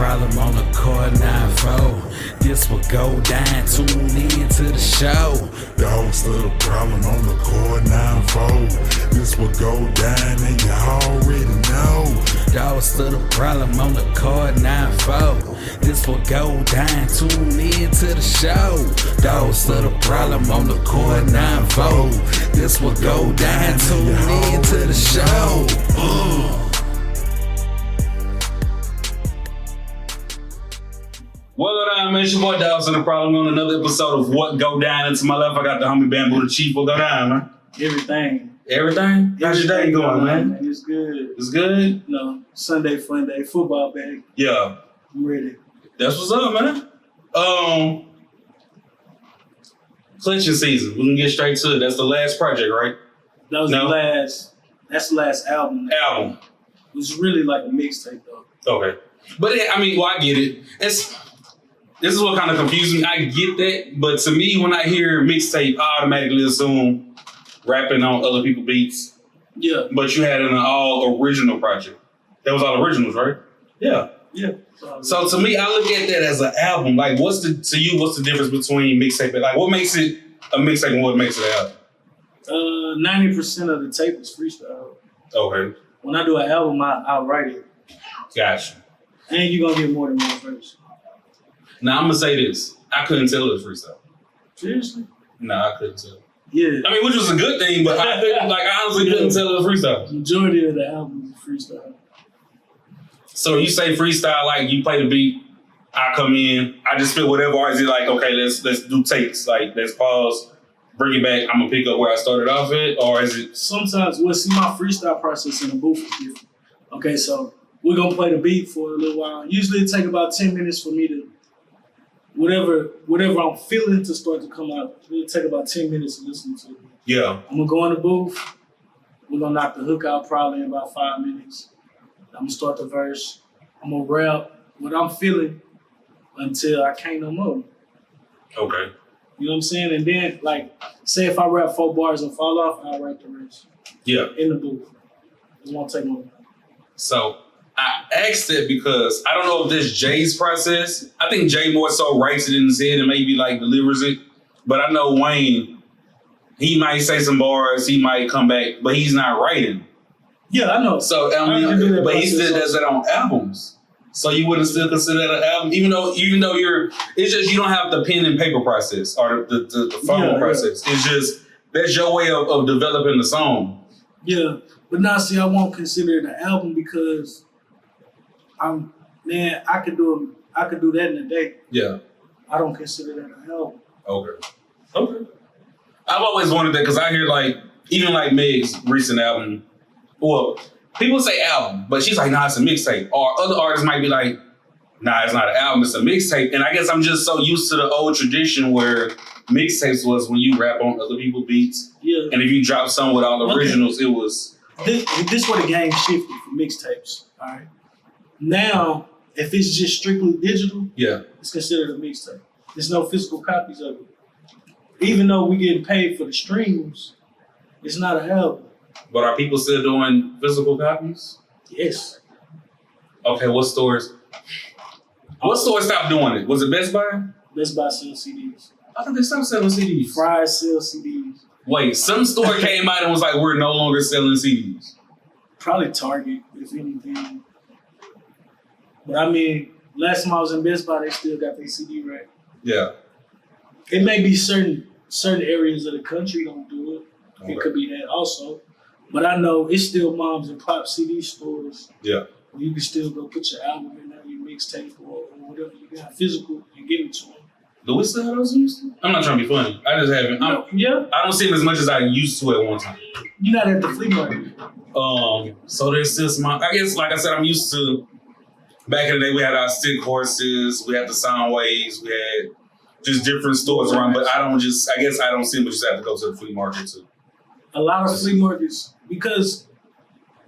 Problem on the Cord 9-4. This will Go Dine, tune in to the show. Dogsta The Problem on the Cord 9-4. This will Go Dine and you already know. Dogsta The Problem on the Cord 9-4. This will Go Dine, tune in to the show. Dogsta The Problem on the Cord 9-4. This will Go Dine, tune in to the show. Well, man, it's your boy Dogsta The Problem on another episode of What Go Dine. And to my left, I got the homie Bamboo the Chief. What go down, man? Everything. Everything? How's your day going, man? It's good. It's good? No, Sunday fun day, football bag. Yeah. I'm ready. That's what's up, man. Clutchin season. We can get straight to it. That's the last project, right? That was that's the last album. Album. It was really like a mixtape though. Okay. But I mean, I get it. This is what kind of confused me. I get that, but to me, when I hear mixtape, I automatically assume rapping on other people's beats. Yeah. But you had an all original project. That was all originals, right? Yeah. Yeah. So to me, I look at that as an album. Like, what's the difference between mixtape? Like, what makes it a mixtape and what makes it an album? 90% of the tape is freestyle. Okay. When I do an album, I'll write it. Gotcha. And you're gonna get more than one verse. Now I'm gonna say this. I couldn't tell it was freestyle. Seriously? No, I couldn't tell. Yeah. I mean, which was a good thing, but I honestly couldn't tell it was freestyle. The majority of the album is freestyle. So you say freestyle, like you play the beat, I come in, I just feel whatever, or is it like, okay, let's do takes, like let's pause, bring it back, I'm gonna pick up where I started off at, or is it? Sometimes, my freestyle process in the booth is different. Okay, so we're gonna play the beat for a little while. Usually it take about 10 minutes for me to, whatever I'm feeling to start to come out. It'll take about 10 minutes to listen to it. Yeah. I'm gonna go in the booth, we're gonna knock the hook out probably in about 5 minutes. I'm gonna start the verse. I'm gonna rap what I'm feeling until I can't no more. Okay. You know what I'm saying? And then, like, say if I rap 4 bars and fall off, I'll write the rest. Yeah. In the booth. It won't take long. So I asked that because I don't know if this Jay's process. I think Jay more so writes it in his head and maybe like delivers it. But I know Wayne, he might say some bars, he might come back, but he's not writing. Yeah, I know. So I mean, but he still does that on albums. So you wouldn't still consider that an album, even though it's just you don't have the pen and paper process or the phone process. Yeah. It's just that's your way of developing the song. Yeah, but now see, I won't consider it an album because I could do that in a day. Yeah, I don't consider that an album. Okay. I've always wanted that because I hear like even like Meg's recent album. Well, people say album, but she's like, nah, it's a mixtape. Or other artists might be like, nah, it's not an album, it's a mixtape. And I guess I'm just so used to the old tradition where mixtapes was when you rap on other people's beats. Yeah. And if you drop some with all the originals, it was... This where the game shifted for mixtapes, all right? Now, if it's just strictly digital, it's considered a mixtape. There's no physical copies of it. Even though we getting paid for the streams, it's not an album. But are people still doing physical copies? Yes. Okay, what stores stopped doing it? Was it Best Buy? Best Buy sells CDs. I thought they stopped selling CDs. Fry's sells CDs. Wait, some store came out and was like, we're no longer selling CDs. Probably Target, if anything. But I mean, last time I was in Best Buy, they still got their CD rack. Yeah. It may be certain areas of the country don't do it. Okay. It could be that also. But I know it's still moms and pop CD stores. Yeah. Where you can still go put your album in there, your mixtape or whatever you got physical and give it to them. Do we still have those used to? I'm not trying to be funny. I just haven't. I don't see them as much as I used to at one time. You're not at the flea market. So there's still some, I guess, like I said, I'm used to, back in the day, we had our stick horses, we had the sound waves, we had just different stores around, but I guess I don't see them, but you just have to go to the flea market too. A lot of flea markets, because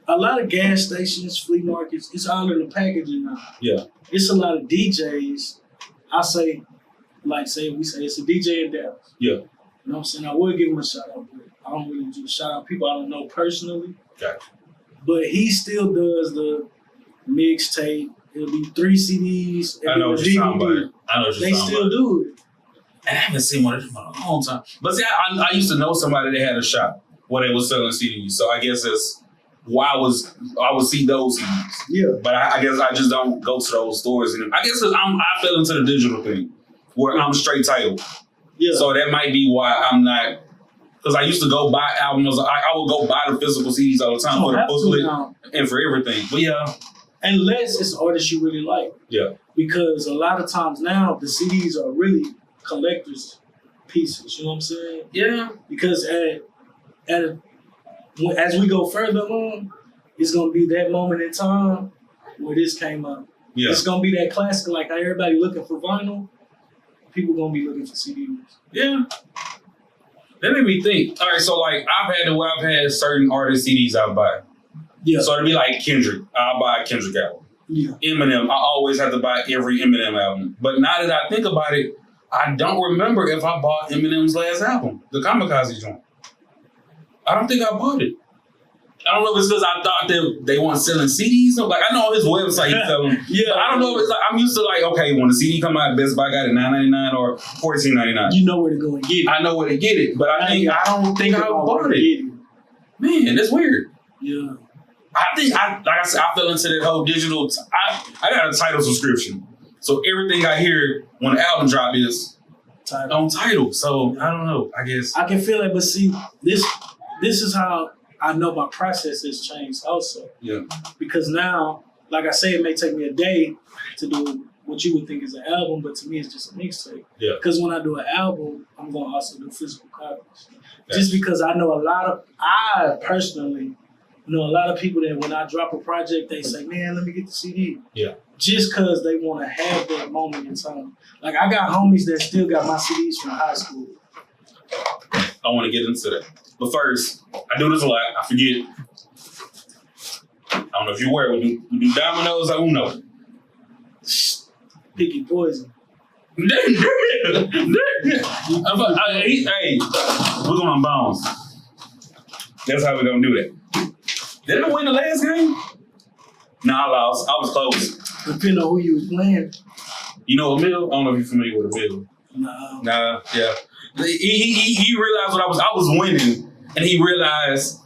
a lot of gas stations, flea markets, it's all in the packaging now. Yeah. It's a lot of DJs. I say, we say it's a DJ in Dallas. Yeah. You know what I'm saying? I would give him a shout out, but I don't really do shout out people I don't know personally. Gotcha. But he still does the mixtape It'll be 3 CDs. I know what you're talking about. I know what you're They talking still about. do it. And I haven't seen one of them in a long time. But see, I used to know somebody that had a shop where they was selling CDs. So I guess that's why I would see those CDs. Yeah. But I guess I just don't go to those stores anymore. I guess 'cause I fell into the digital thing where I'm straight title. Yeah. So that might be why I'm not. Because I used to go buy albums. I would go buy the physical CDs all the time for the booklet and for everything. But yeah. Unless it's an artist you really like. Yeah. Because a lot of times now, the CDs are really collector's pieces. You know what I'm saying? Yeah. Because as we go further along, it's going to be that moment in time where this came out. Yeah. It's going to be that classic, like how everybody looking for vinyl, people going to be looking for CDs. Yeah. That made me think. All right, so like I've had certain artist CDs I buy. Yeah. So it'd be like Kendrick. I'll buy a Kendrick album. Yeah. Eminem. I always have to buy every Eminem album. But now that I think about it, I don't remember if I bought Eminem's last album, the Kamikaze joint. I don't think I bought it. I don't know if it's because I thought that they weren't selling CDs. Like I know on his website he's selling. Yeah. But I don't know if it's like I'm used to like, okay, when the CD come out, Best Buy got it $9.99 or $14.99. You know where to go and get it. I know where to get it, but I don't think I bought it. Man, that's weird. Yeah. I think like I said, I fell into that whole digital. I got a Tidal subscription, so everything I hear when the album drop is on Tidal. So I don't know. I guess I can feel it, but see, this is how I know my process has changed also. Yeah. Because now, like I say, it may take me a day to do what you would think is an album, but to me, it's just a mixtape. Yeah. Because when I do an album, I'm going to also do physical copies. Just because I personally know a lot of people that when I drop a project, they say, man, let me get the CD. Yeah. Just because they want to have that moment in time. Like, I got homies that still got my CDs from high school. I want to get into that. But first, I do this a lot. I forget. I don't know if you're aware. We do dominoes or Uno. Picky poison. Hey, we're going on bounds. That's how we're going to do that. Did I win the last game? No, I lost. I was close. Depending on who you was playing. You know Emil? I don't know if you're familiar with Emil. No. Nah, yeah. He realized what I was winning, and he realized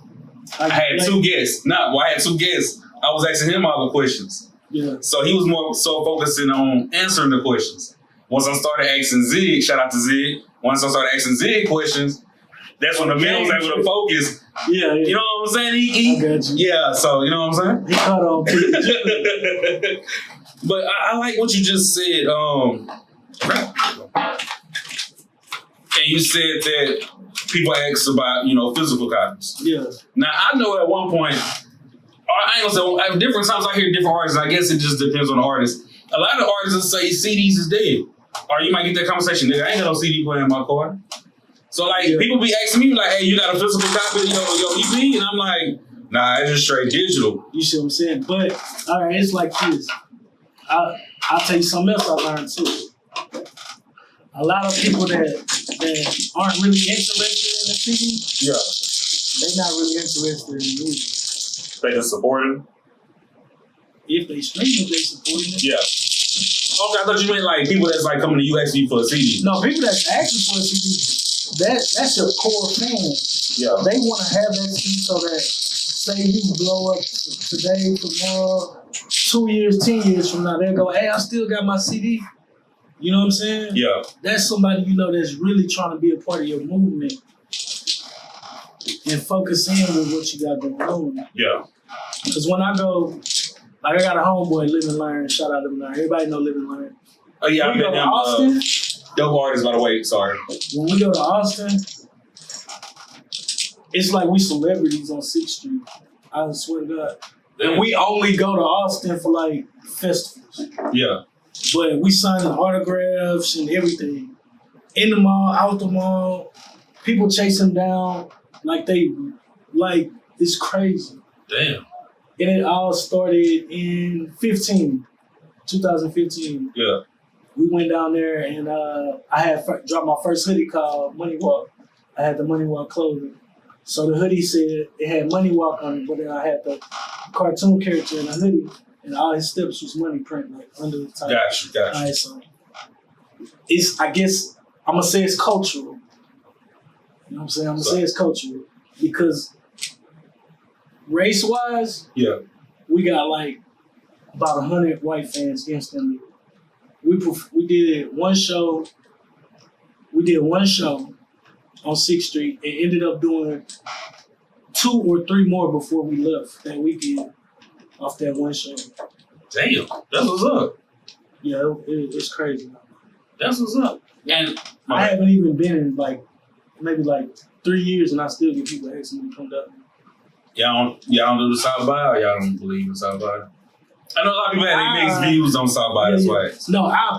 I had 2 guests. I had 2 guests. I was asking him all the questions. Yeah. So he was more so focusing on answering the questions. Once I started asking Zig, shout out to Zig. Once I started asking Zig questions, that's when the man was able to focus. Yeah. You know what I'm saying? I got you. Yeah, so you know what I'm saying? He caught on pretty. But I like what you just said. And you said that people ask about, physical copies. Yeah. Now, I know at one point, I ain't gonna say, at different times I hear different artists, I guess it just depends on the artist. A lot of artists say CDs is dead. Or you might get that conversation, nigga, I ain't got no CD player in my car. So, people be asking me, like, hey, you got a physical copy of your EP? And I'm like, nah, it's just straight digital. You see what I'm saying? But, all right, it's like this. I'll tell you something else I learned, too. A lot of people that aren't really interested in the CD, yeah, they're not really interested in the music. They just support it? If they stream it, they supporting it. Yeah. Okay, I thought you meant like people that's like coming to you asking you for a CD. No, people that's asking for a CD, that's your core fan. Yeah. They want to have that CD so that, say you blow up today, tomorrow, 2 years, 10 years from now, they'll go, hey, I still got my CD. You know what I'm saying? Yeah. That's somebody that's really trying to be a part of your movement and focus in with what you got going on. Yeah. Because when I go, I got a homeboy, Live and Learn. Shout out to Live and Learn. Everybody know Live and Learn. Oh yeah, When we go to Austin, dope artist, by the way. Sorry. When we go to Austin, it's like we celebrities on 6th Street. I swear to God. And we only go to Austin for like festivals. Yeah. But we signing autographs and everything. In the mall, out the mall. People chase them down it's crazy. Damn. And it all started in 2015. Yeah. We went down there and I had dropped my first hoodie called Money Walk. I had the Money Walk clothing. So the hoodie said it had Money Walk on it, but then I had the cartoon character in the hoodie. and all his steps was money print, like under the title. Gotcha. All right, so I guess I'm gonna say it's cultural. You know what I'm saying? I'm gonna say it's cultural because race-wise, we got like about 100 white fans instantly. We did one show. We did one show on 6th Street and ended up doing 2 or 3 more before we left that weekend off that one show. Damn, that's what's up. Yeah, it's crazy. That's what's up. And I haven't even been in like maybe like 3 years, and I still get people asking me to come down. Y'all don't do the South by, or y'all don't believe in South by? I know a lot of people have their mixed views on South by. That's why. No, I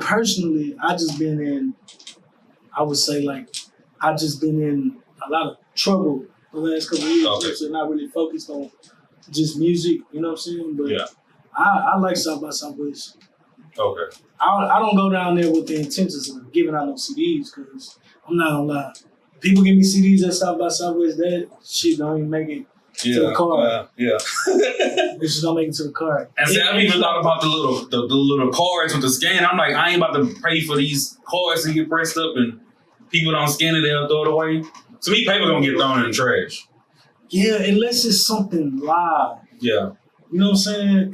just been in. I would say like I just been in a lot of trouble the last couple of years. Okay. So not really focused on just music. You know what I'm saying? But yeah, I like South by Southwest. Okay. I don't go down there with the intentions of giving out no CDs because I'm not gonna lie. People give me CDs at South by Southwest, that shit don't even make it to the car. It just don't make it to the car. And see, I've even thought about the little cards with the scan. I'm like, I ain't about to pay for these cards to get pressed up and people don't scan it, they'll throw it away. To me, paper gonna get thrown in the trash. Yeah, unless it's something live. Yeah. You know what I'm saying?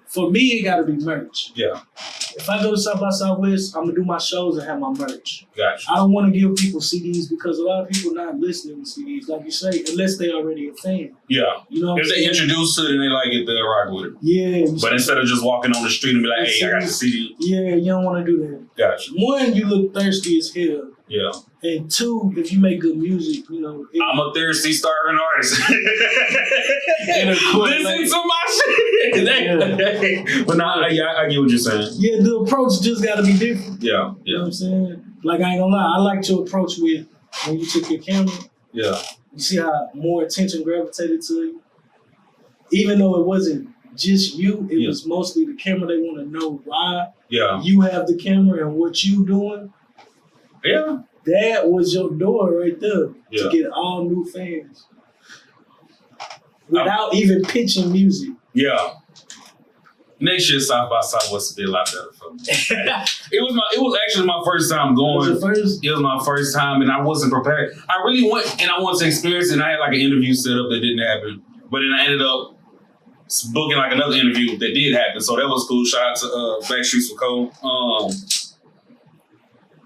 For me, it gotta be merch. Yeah. If I go to South by Southwest, I'm gonna do my shows and have my merch. Gotcha. I don't want to give people CDs because a lot of people not listening to CDs, like you say, unless they already a fan. Yeah. You know, if they introduced to it and they like it, they'll rock with it. Yeah. But instead of just walking on the street and be like, hey, I got the CD. Yeah, you don't want to do that. Gotcha. One, you look thirsty as hell. Yeah. And 2, if you make good music, you know. I'm a thirsty, starving artist. Listen to my shit. Yeah. But nah, I get what you're saying. Yeah, the approach just got to be different. Yeah. You know what I'm saying? Like, I ain't gonna lie, I like to approach with when you took your camera. Yeah. You see how more attention gravitated to you? Even though it wasn't just you, it was mostly the camera. They want to know why you have the camera and what you doing. Yeah. That was your door right there to get all new fans. Without even pitching music. Yeah. Next year, South by Southwest will be a lot better for me. It was actually my first time going. It was my first time, and I wasn't prepared. I really went, and I wanted to experience it, and I had like an interview set up that didn't happen. But then I ended up booking like another interview that did happen, so that was cool. Shout out to Backstreets with Cole.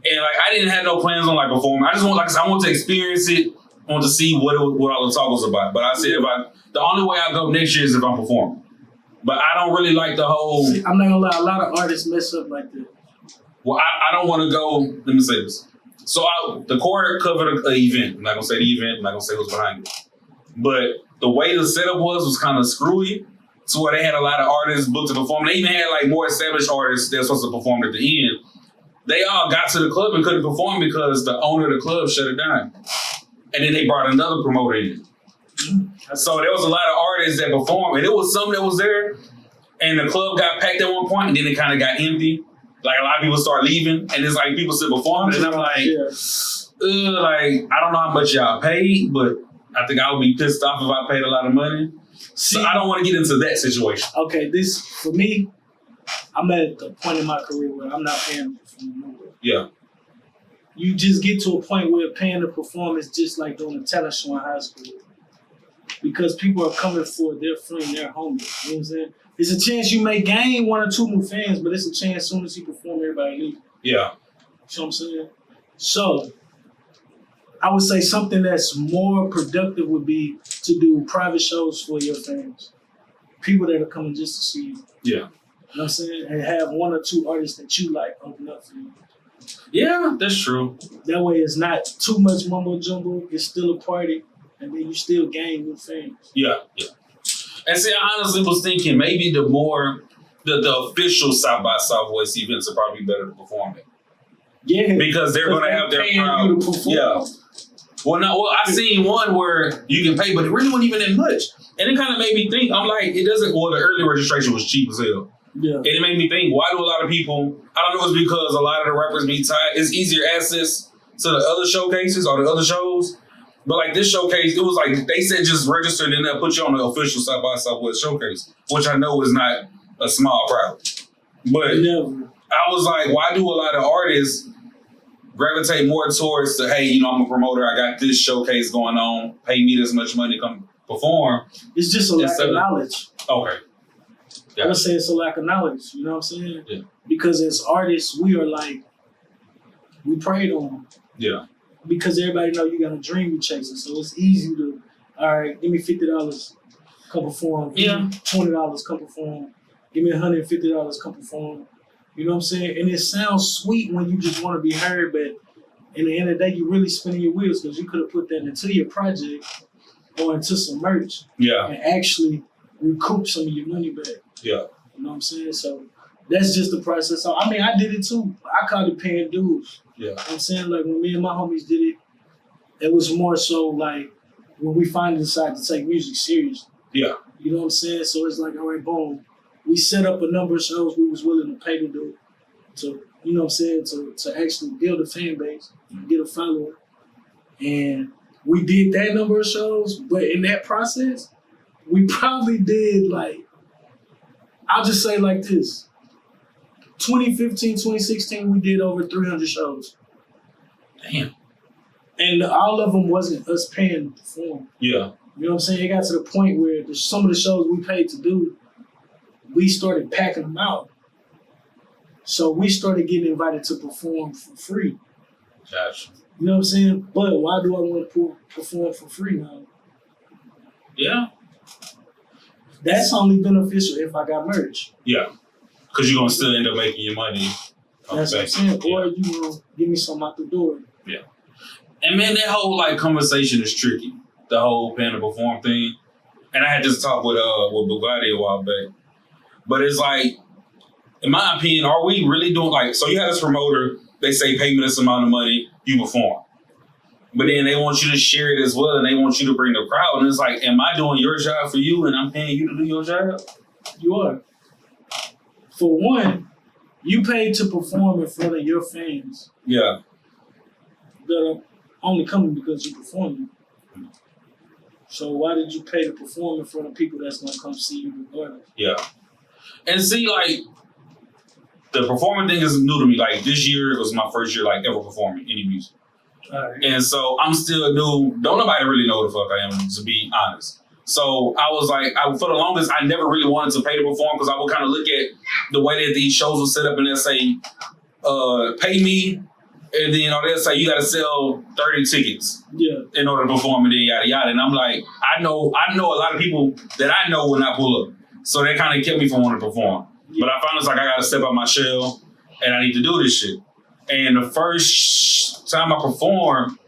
And like I didn't have no plans on like performing. I just I want to experience it. I want to see what all the talk was about. But I said the only way I go next year is if I'm performing. But I don't really like the whole. See, I'm not gonna lie, a lot of artists mess up like that. Well, I don't want to go. Let me say this. So the choir covered an event. I'm not gonna say the event. I'm not gonna say who's behind it. But the way the setup was kind of screwy. To where they had a lot of artists booked to perform. They even had like more established artists that were supposed to perform at the end. They all got to the club and couldn't perform because the owner of the club shut it down. And then they brought another promoter in. So there was a lot of artists that performed, and it was some that was there, and the club got packed at one point, and then it kind of got empty. Like a lot of people start leaving, and it's like people still performing, and I'm like, I don't know how much y'all paid, but I think I would be pissed off if I paid a lot of money. So I don't want to get into that situation. Okay, this, for me, I'm at the point in my career where I'm not paying for nowhere. Yeah. You just get to a point where paying to perform is just like doing a talent show in high school. Because people are coming for their friend, their homie. You know what I'm saying? It's a chance you may gain 1 or 2 new fans, but it's a chance as soon as you perform, everybody leaves. Yeah. You know what I'm saying? So, I would say something that's more productive would be to do private shows for your fans. People that are coming just to see you. Yeah. You know what I'm saying? And have 1 or 2 artists that you like open up for you. Yeah, that's true. That way it's not too much mumbo jumbo. It's still a party. And then you still gain new fans. Yeah. And see, I honestly was thinking maybe the official South by Southwest events are probably better to perform at. Yeah. Because they're going to have their crowd. Yeah. Well, I seen one where you can pay, but it really wasn't even that much. And it kind of made me think, I'm like, the early registration was cheap as hell. Yeah. And it made me think, why do a lot of people, I don't know if it's because a lot of the rappers be tied, it's easier access to the other showcases or the other shows. But like this showcase, it was like they said just register and then they'll put you on the official South by Southwest showcase, which I know is not a small crowd. But I was like, why do a lot of artists gravitate more towards the, hey, you know, I'm a promoter, I got this showcase going on, pay me this much money to come perform? It's just a lack of knowledge. Okay. Yeah. I would say it's a lack of knowledge, you know what I'm saying? Yeah. Because as artists, we are like, we preyed on them. Yeah. Because everybody know you got a dream you're chasing. So it's easy to, all right, give me $50, come perform. Yeah. $20, come perform. Give me $150, come perform. You know what I'm saying? And it sounds sweet when you just want to be heard, but in the end of the day, you're really spinning your wheels because you could have put that into your project or into some merch. Yeah. And actually recoup some of your money back. Yeah. You know what I'm saying? So that's just the process. So, I mean, I did it too. I called it paying dues. Yeah. You know what I'm saying? Like when me and my homies did it, it was more so like when we finally decided to take music serious. Yeah. You know what I'm saying? So it's like, all right, boom. We set up a number of shows we was willing to pay to do, to, you know what I'm saying, to actually build a fan base, get a follower. And we did that number of shows, but in that process, we probably did like, I'll just say like this. 2015, 2016, we did over 300 shows. Damn. And all of them wasn't us paying to perform. Yeah. You know what I'm saying? It got to the point where some of the shows we paid to do, we started packing them out. So we started getting invited to perform for free. Gotcha. You know what I'm saying? But why do I want to perform for free now? Yeah. That's only beneficial if I got merch. Yeah. Because you're going to still end up making your money. That's what I'm saying. Yeah. Or you know, give me something out the door. Yeah. And man, that whole like conversation is tricky. The whole paying to perform thing. And I had this talk with Bugatti a while back. But it's like, in my opinion, are we really doing like, so you have this promoter, they say pay me this amount of money, you perform. But then they want you to share it as well and they want you to bring the crowd. And it's like, am I doing your job for you and I'm paying you to do your job? You are. For one, you paid to perform in front of your fans. Yeah. That are only coming because you're performing. So why did you pay to perform in front of people that's gonna come see you regardless? Yeah. And see, like, the performing thing is new to me. Like, this year was my first year, like, ever performing any music. All right. And so I'm still new. Don't nobody really know who the fuck I am, to be honest. So I was like, for the longest, I never really wanted to pay to perform because I would kind of look at the way that these shows were set up and they'll say, pay me. And then they'll say, you got to sell 30 tickets in order to perform and then yada, yada. And I'm like, I know a lot of people that I know will not pull up. So that kind of kept me from wanting to perform. But I found it's like I got to step out my shell and I need to do this shit. And the first time I performed,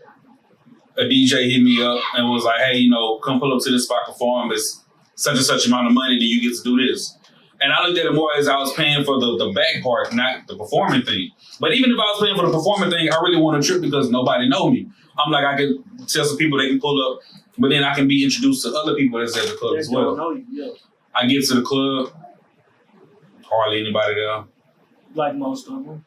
a DJ hit me up and was like, hey, you know, come pull up to this spot, perform. It's such and such amount of money, then you get to do this. And I looked at it more as I was paying for the back part, not the performing thing. But even if I was paying for the performing thing, I really want to trip because nobody know me. I'm like, I can tell some people they can pull up, but then I can be introduced to other people that's at the club as well. Know you, yeah. I get to the club, hardly anybody there. Like most of them.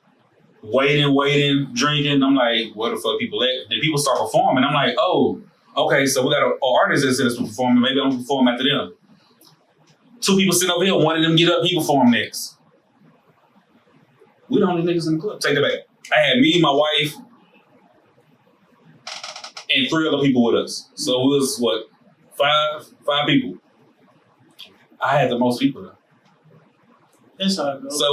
Waiting, drinking. I'm like, where the fuck people at? Then people start performing. I'm like, oh, okay, so we got an artist that's in this performing. Maybe I'm going to perform after them. 2 people sitting over here, one of them get up, he perform next. We the only niggas in the club. Take it back. I had me, my wife, and 3 other people with us. So it was, what, 5 people. I had the most people there. That's how it goes. So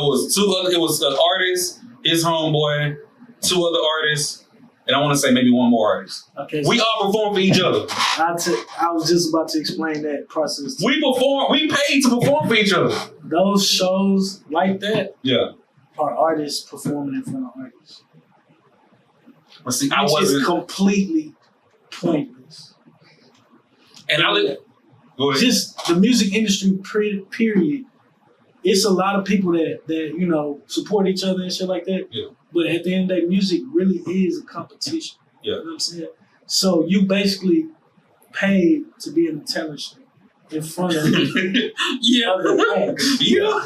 it was an artist, his homeboy, 2 other artists, and I want to say maybe 1 more artist. Okay. So we all perform for each other. I was just about to explain that process. We paid to perform for each other. Those shows like that are artists performing in front of artists. But see, Which is completely pointless. And just the music industry, period. It's a lot of people that you know support each other and shit like that. Yeah. But at the end of the day, music really is a competition. Yeah. You know what I'm saying? So you basically paid to be in the talent show in front of other acts. Yeah.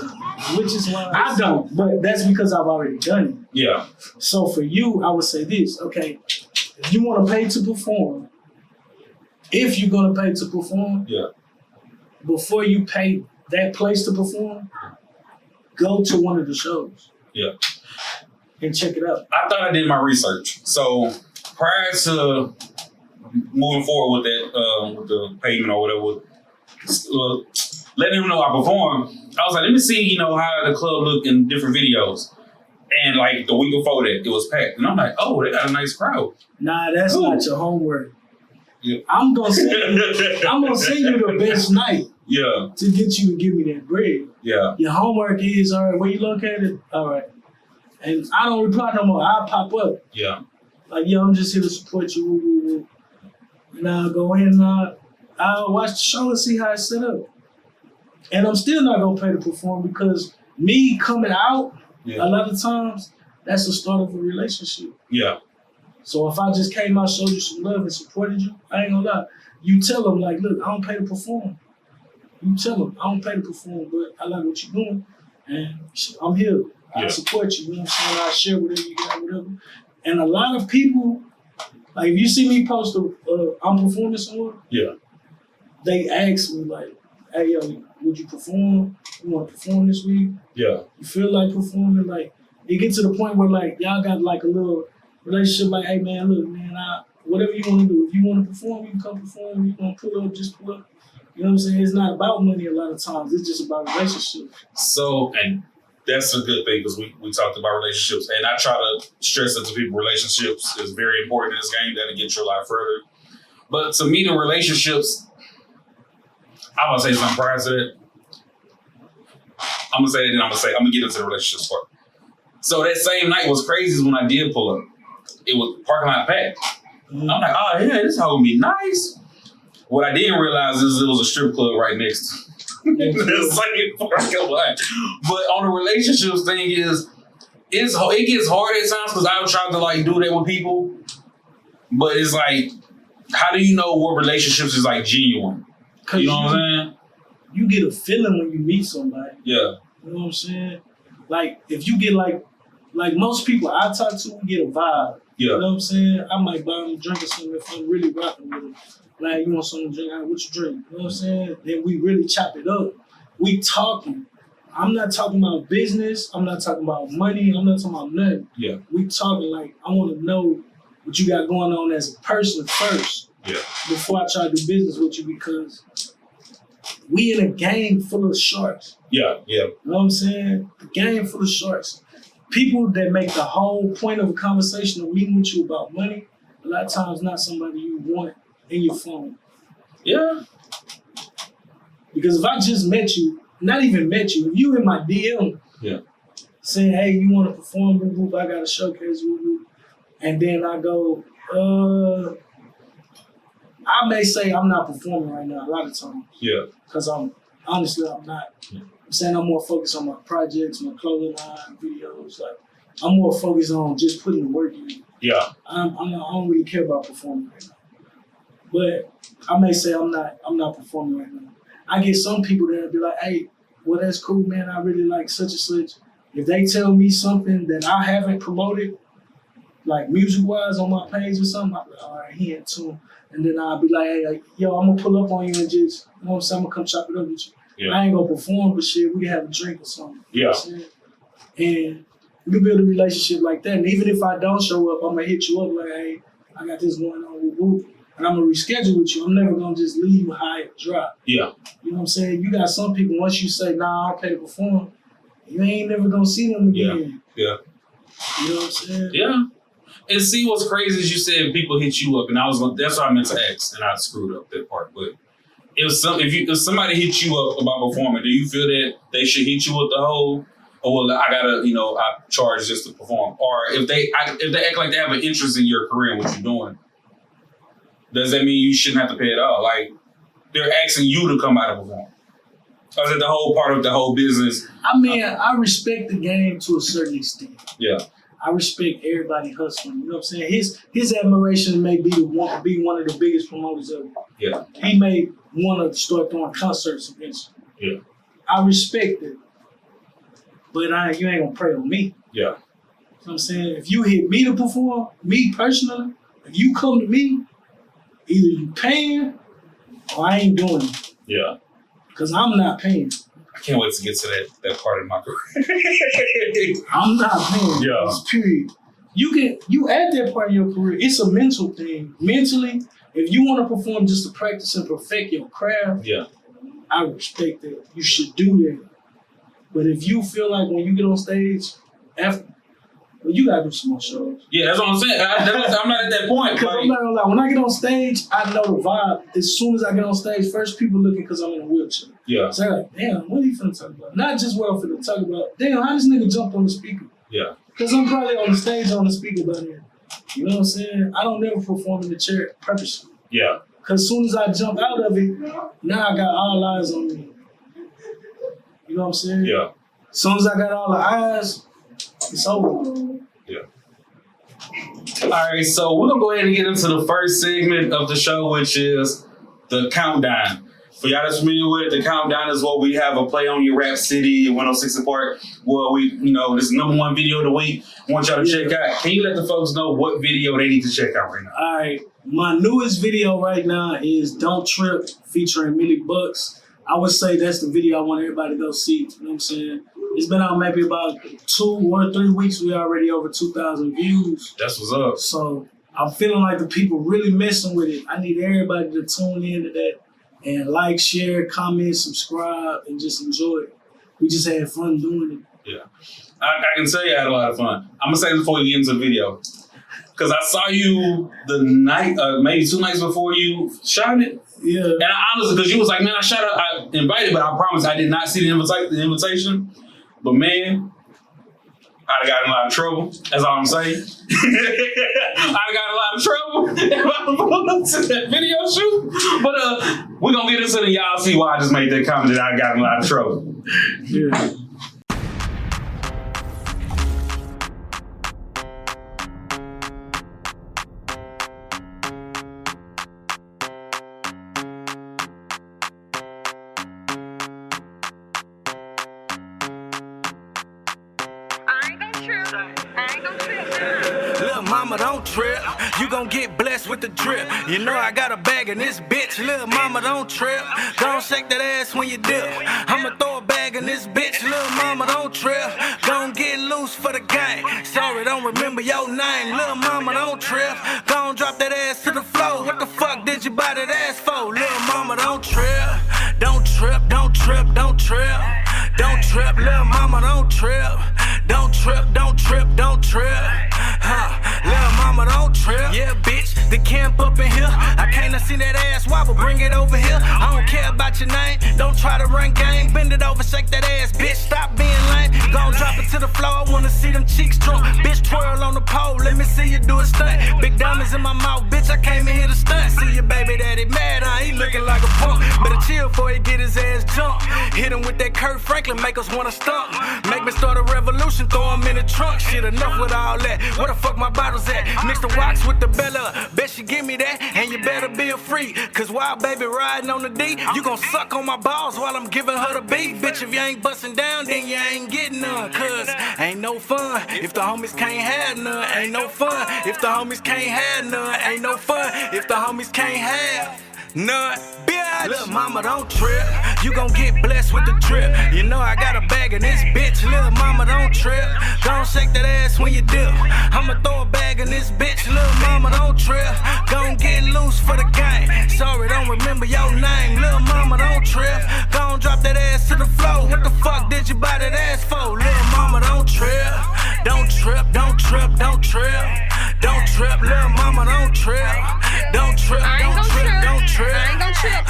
Which is why I don't. But that's because I've already done it. Yeah. So for you, I would say this, okay, if you want to pay to perform, if you're gonna pay to perform, before you pay that place to perform, go to one of the shows. Yeah. And check it out. I thought I did my research. So prior to moving forward with that, with the payment or whatever, letting them know I performed, I was like, let me see, how the club looked in different videos. And like the week before that, it was packed. And I'm like, oh, they got a nice crowd. Nah, that's not your homework. Yeah. I'm gonna send you the best night. Yeah. To get you to give me that bread. Yeah. Your homework is, all right, where you located? All right. And I don't reply no more. I'll pop up. Yeah. Like, yo, I'm just here to support you. And I'll go in and I'll watch the show and see how it's set up. And I'm still not gonna pay to perform because me coming out, a lot of times, that's the start of a relationship. Yeah. So if I just came out, showed you some love and supported you, I ain't gonna lie. You tell them, like, look, I don't pay to perform. You tell them, I don't pay to perform, but I like what you're doing, and I'm here. I support you. You know what I'm saying? I share whatever you got, whatever. And a lot of people, like, if you see me post I'm performing somewhere, they ask me, like, hey, yo, would you perform? You want to perform this week? Yeah. You feel like performing? Like, it gets to the point where, like, y'all got, like, a little relationship, like, hey, man, look, man, whatever you want to do. If you want to perform, you can come perform. You want to pull up, just pull up. You know what I'm saying? It's not about money a lot of times. It's just about relationships. So, and that's a good thing because we talked about relationships. And I try to stress that to people, relationships is very important in this game. That'll get you a lot further. But to me, the relationships, I'm going to say something prior to that. I'm going to say that, then I'm going to get into the relationships part. So that same night was crazy when I did pull up. It was parking lot packed. I'm like, oh, yeah, this is going to be nice. What I didn't realize is it was a strip club right next to the same parking lot. But on the relationships thing it gets hard at times because I've tried to like do that with people. But it's like, how do you know what relationships is like genuine? You know what I'm saying? You get a feeling when you meet somebody. Yeah. You know what I'm saying? Like, if you get like most people I talk to, we get a vibe. Yeah. You know what I'm saying? I might buy them a drink or something if I'm really rocking with them. Like, you want something to drink? What you drink? You know what I'm saying? Then we really chop it up. We talking. I'm not talking about business. I'm not talking about money. I'm not talking about nothing. Yeah. We talking like, I want to know what you got going on as a person first. Yeah. Before I try to do business with you because we in a game full of sharks. Yeah, yeah. You know what I'm saying? A game full of sharks. People that make the whole point of a conversation of meeting with you about money, a lot of times not somebody you want in your phone. Yeah. Because if I just met you, not even met you, if you in my DM saying, hey, you want to perform, whoop, whoop, I got a showcase, whoop, whoop, and then I go, I may say I'm not performing right now a lot of times. Yeah. Because I'm not. Yeah. I'm saying I'm more focused on my projects, my clothing line, videos. Like, I'm more focused on just putting the work in. Yeah. I don't really care about performing right now. But I may say I'm not performing right now. I get some people that be like, hey, well, that's cool, man. I really like such and such. If they tell me something that I haven't promoted, like music-wise on my page or something, I'll be like, all right, he in tune. And then I'll be like, hey, yo, I'm going to pull up on you and just, you know what I'm saying, I'm going to come chop it up with you. Yeah. I ain't going to perform, but shit, we can have a drink or something. Yeah. You know what I'm saying? And we can build a relationship like that. And even if I don't show up, I'm going to hit you up like, hey, I got this going on with Woo. And I'm going to reschedule with you. I'm never going to just leave you high and dry. Yeah. You know what I'm saying? You got some people, once you say, nah, I don't pay to perform, you ain't never going to see them again. Yeah. You know what I'm saying? Yeah. And see what's crazy is you said people hit you up, and that's what I meant to ask, and I screwed up that part. But if somebody hits you up about performing, do you feel that they should hit you with the whole, oh well, I gotta, I charge just to perform, or if they act like they have an interest in your career and what you're doing, does that mean you shouldn't have to pay at all? Like they're asking you to come out and perform. Or is it the whole part of the whole business? I mean, I respect the game to a certain extent. Yeah. I respect everybody hustling. You know what I'm saying? His admiration may be one of the biggest promoters ever. Yeah. He may want to start throwing concerts against you. Yeah. I respect it. But you ain't gonna pray on me. Yeah. You know what I'm saying? If you hit me to perform, me personally, if you come to me, either you paying I ain't doing it. Yeah. Because I'm not paying. I can't wait to get to that part of my career. I'm not paying. Yeah. Period. You at that part of your career, it's a mental thing. Mentally, if you want to perform just to practice and perfect your craft, yeah, I respect that. You should do that. But if you feel like when you get on stage, you gotta do some more shows. Yeah, that's what I'm saying. I'm not at that point. Because I'm not gonna lie, when I get on stage, I know the vibe. As soon as I get on stage, first people looking because I'm in a wheelchair. Yeah. So they're like, damn, what are you finna talk about? Not just what I'm finna talk about. Damn, how this nigga jumped on the speaker? Yeah. Because I'm probably on the stage on the speaker by then. You know what I'm saying? I don't never perform in the chair purposely. Yeah. Because as soon as I jump out of it, now I got all eyes on me. You know what I'm saying? Yeah. As soon as I got all the eyes, it's over. Yeah. All right, so we're gonna go ahead and get into the first segment of the show, which is the countdown. For y'all that's familiar with the countdown, is what we have a play on your Rap City 106 & Park. Well, this is the #1 video of the week. I want y'all to check out. Can you let the folks know what video they need to check out right now? All right, my newest video right now is Don't Trip featuring Millie Bucks. I would say that's the video I want everybody to go see. You know what I'm saying? It's been out maybe about 2 or 3 weeks. We already over 2,000 views. That's what's up. So I'm feeling like the people really messing with it. I need everybody to tune in to that and like, share, comment, subscribe, and just enjoy it. We just had fun doing it. Yeah. I can tell you I had a lot of fun. I'm going to say this before you get into the video. Because I saw you the night, maybe 2 nights before you shot it. Yeah. And I honestly, because you was like, man, I invited, but I promise I did not see the invitation. But man, I'd have gotten a lot of trouble. That's all I'm saying. I'd have gotten a lot of trouble if I pulled up to that video shoot. But we're going to get into it and y'all see why I just made that comment that I got in a lot of trouble. Yeah. Little mama, don't trip. You gon' get blessed with the drip. You know I got a bag in this bitch. Little mama, don't trip. Don't shake that ass when you dip. I'ma throw a bag in this bitch. Little mama, don't trip. Gon' get loose for the gang. Sorry, don't remember your name. Little mama, don't trip. Gon' drop that ass to the floor. What the fuck did you buy that ass for? Little mama, don't trip. Don't trip, don't trip, don't trip. Don't trip, little mama, don't trip. Don't trip, don't trip, don't trip. Little mama, don't trip. Yeah, bitch, the camp up in here. I can't see that ass wobble, bring it over here. I don't care about your name, don't try to run game. Bend it over, shake that ass, bitch, stop being lame. Gon' drop it to the floor, I wanna see them cheeks drunk. Bitch, twirl on the pole, let me see you do a stunt. Big diamonds in my mouth, bitch, I came in here to stunt. See your baby daddy mad, he looking like a punk. Better chill before he get his ass jumped. Hit him with that Kurt Franklin, make us wanna stump. Make me start a revolution, throw him in the trunk. Shit, enough with all that. Where the fuck my bottles at? Mix the rocks with the Bella. Bet she give me that, and you better be a freak. Cause while baby riding on the D, you gon' suck on my balls while I'm giving her the beat. Bitch, if you ain't bustin' down, then you ain't getting none. Cause ain't no fun if the homies can't have none. Ain't no fun if the homies can't have none. Ain't no fun if the homies can't have none. Bitch, little mama, don't trip. You gon' get blessed with the drip. You know I got a bag in this bitch. Little mama, don't trip. Gon' shake that ass when you dip. I'ma throw a bag in this bitch. Little mama, don't trip. Gon' get loose for the gang. Sorry, don't remember your name. Little mama, don't trip. Gon' drop that ass to the floor. What the fuck did you buy that ass for? Little mama, don't trip. Don't trip, don't trip, don't trip. Don't trip, little mama, don't trip. Don't trip, don't trip, don't trip. I ain't gon' trip,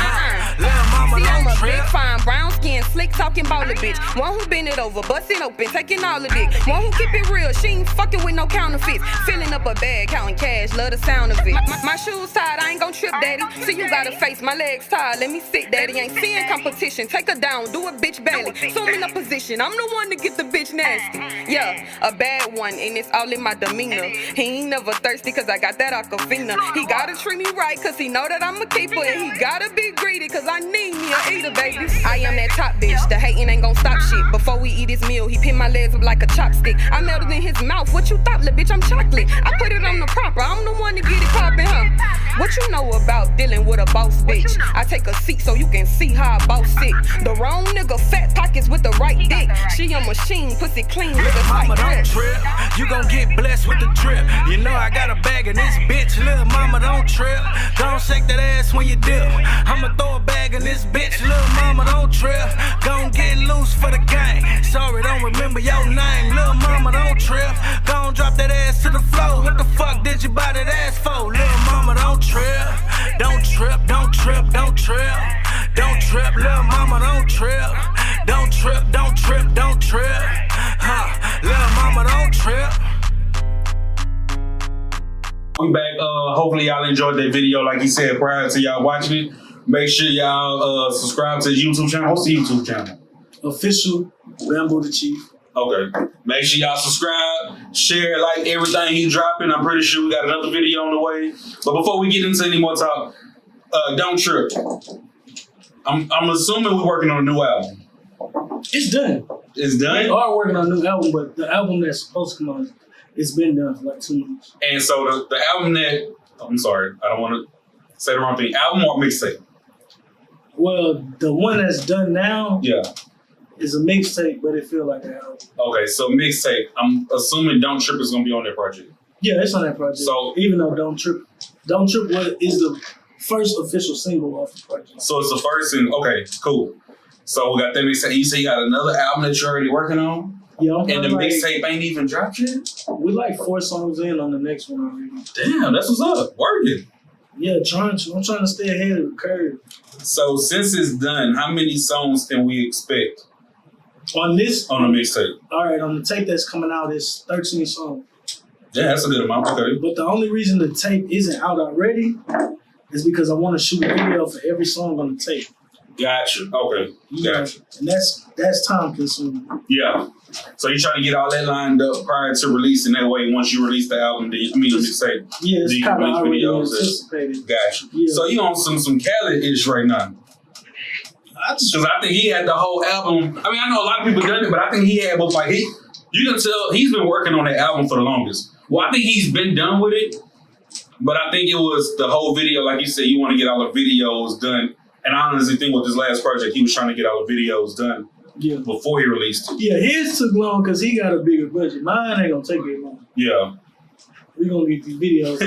Little mama, See, I'm don't a trip. big, fine, brown skin, slick talking baller bitch. One who bend it over, bust it open, taking all the dick. One who keep it real, she ain't fucking with no counterfeits. Filling up a bag, counting cash, love the sound of it. My shoes tied, I ain't gon' trip, daddy. See, you got a face, my legs tied, let me sit, daddy. Ain't seeing competition, take her down, do a bitch belly. So I'm in a position, I'm the one to get the bitch nasty. Yeah, a bad one, and it's all in my demeanor. He ain't never thirsty, cause I got that aquafina. He gotta treat me right, cause he know that I'm a keeper. And he gotta be greedy, cause I need me a eater, baby. I am that top bitch, the hating ain't gon' stop shit. Before we eat his meal, he pin my legs up like a chopstick. I melted in his mouth, what you thought, little bitch, I'm chocolate. I put it on the proper, I'm the one to get it poppin', huh? What you know about dealing with a boss bitch? I take a seat so you can see how I boss sick. The wrong nigga, fat pockets with the right dick. She a machine, pussy clean with a Mama, tight don't grip. trip. You gon' get blessed with the drip. You know I got a bag in this bitch. Little mama, don't trip. Don't shake that ass when you dip. I'ma throw a bag in this bitch. Little mama, don't trip. Gon' get loose for the gang. Sorry, don't remember your name. Little mama, don't trip. Gon' drop that ass to the floor. What the fuck did you buy that ass for? Little mama, don't trip. Don't trip, don't trip, don't trip. Don't trip, little mama, don't trip. Don't trip, don't trip, don't trip. Little mama, don't trip. We back. Hopefully y'all enjoyed that video. Like he said prior to y'all watching it, make sure y'all subscribe to his YouTube channel. What's the YouTube channel? Official Rambo the Chief. Okay. Make sure y'all subscribe, share, like everything he dropping. I'm pretty sure we got another video on the way. But before we get into any more talk, don't trip. I'm assuming we're working on a new album. It's done. It's done? We are working on a new album, but the album that's supposed to come out, it's been done for like 2 months. And so the album that, I'm sorry, I don't want to say the wrong thing. Album or mixtape? Well, the one that's done now Yeah. is a mixtape, but it feel like an album. Okay, so mixtape. I'm assuming Don't Trip is going to be on that project. Yeah, it's on that project. So even though Don't Trip is the first official single off the project. So it's the first and okay, cool. So we got that mixtape. You say you got another album that you're already working on? Yeah, and the mixtape ain't even dropped yet? We're like 4 songs in on the next one already. Damn, that's what's up. Working. Yeah, I'm trying to stay ahead of the curve. So since it's done, how many songs can we expect? On the mixtape. All right, on the tape that's coming out is 13 songs. Yeah, that's a good amount. Okay. But the only reason the tape isn't out already is because I want to shoot a video for every song on the tape. Gotcha. Okay. Gotcha. And that's time consuming. Yeah. So you're trying to get all that lined up prior to releasing. That way, once you release the album, the mixtape, yeah, it's kind of already anticipated. Gotcha. Yeah. So you on some Khaled-ish right now? Because I think he had the whole album. I mean, I know a lot of people done it, but I think he had both. Like you can tell he's been working on that album for the longest. Well, I think he's been done with it, but I think it was the whole video. Like you said, you want to get all the videos done. And I honestly think with this last project, he was trying to get all the videos done before he released it. Yeah, his took long because he got a bigger budget. Mine ain't gonna take it long. Yeah. We gonna get these videos.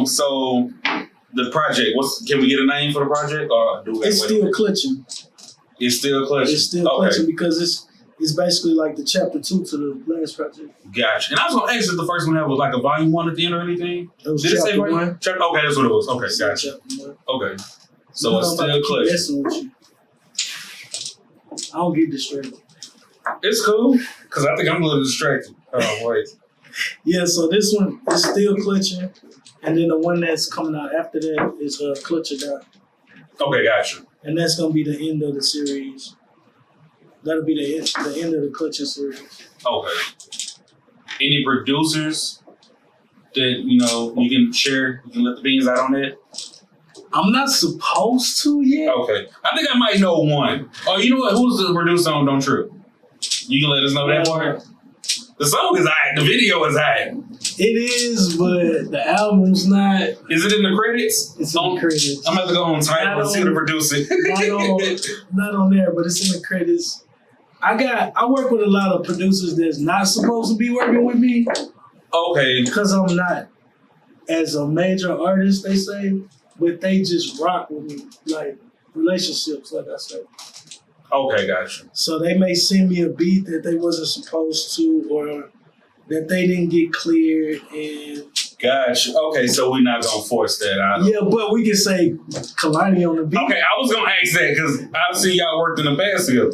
So the project, can we get a name for the project, or do we? It's Still Clutchin. It's Still Clutchin. It's Still Clutchin because it's basically like the chapter 2 to the last project. Gotcha. And I was gonna ask if the first one had was like a volume 1 at the end or anything. It was Did chapter it say 1. Okay, that's what it was. Okay, gotcha. Okay. So it's Still Clutchin. I don't get distracted. It's cool, because I think I'm a little distracted. Oh, wait. Yeah, so this one is Still Clutchin, and then the one that's coming out after that is Clutch or Die. Okay, gotcha. And that's going to be the end of the series. That'll be the end of the Clutchin series. Okay. Any producers that, you can share, you can let the beans out on that? I'm not supposed to yet. Okay. I think I might know one. Oh, you know what? Who's the producer on Don't Trip? You can let us know that part? The song is high. The video is high. It is, but the album's not. Is it in the credits? It's in the credits. I'm about to go on Tidal and see the producer. Not on there, but it's in the credits. I work with a lot of producers that's not supposed to be working with me. Okay. Because I'm not as a major artist, they say, but they just rock with me. Like relationships, like I said. Okay, gotcha. So they may send me a beat that they wasn't supposed to, or that they didn't get cleared, and gotcha. Okay, so we're not gonna force that out. Yeah, but we can say Kalani on the beat. Okay, I was gonna ask that because I've seen y'all worked in the past together.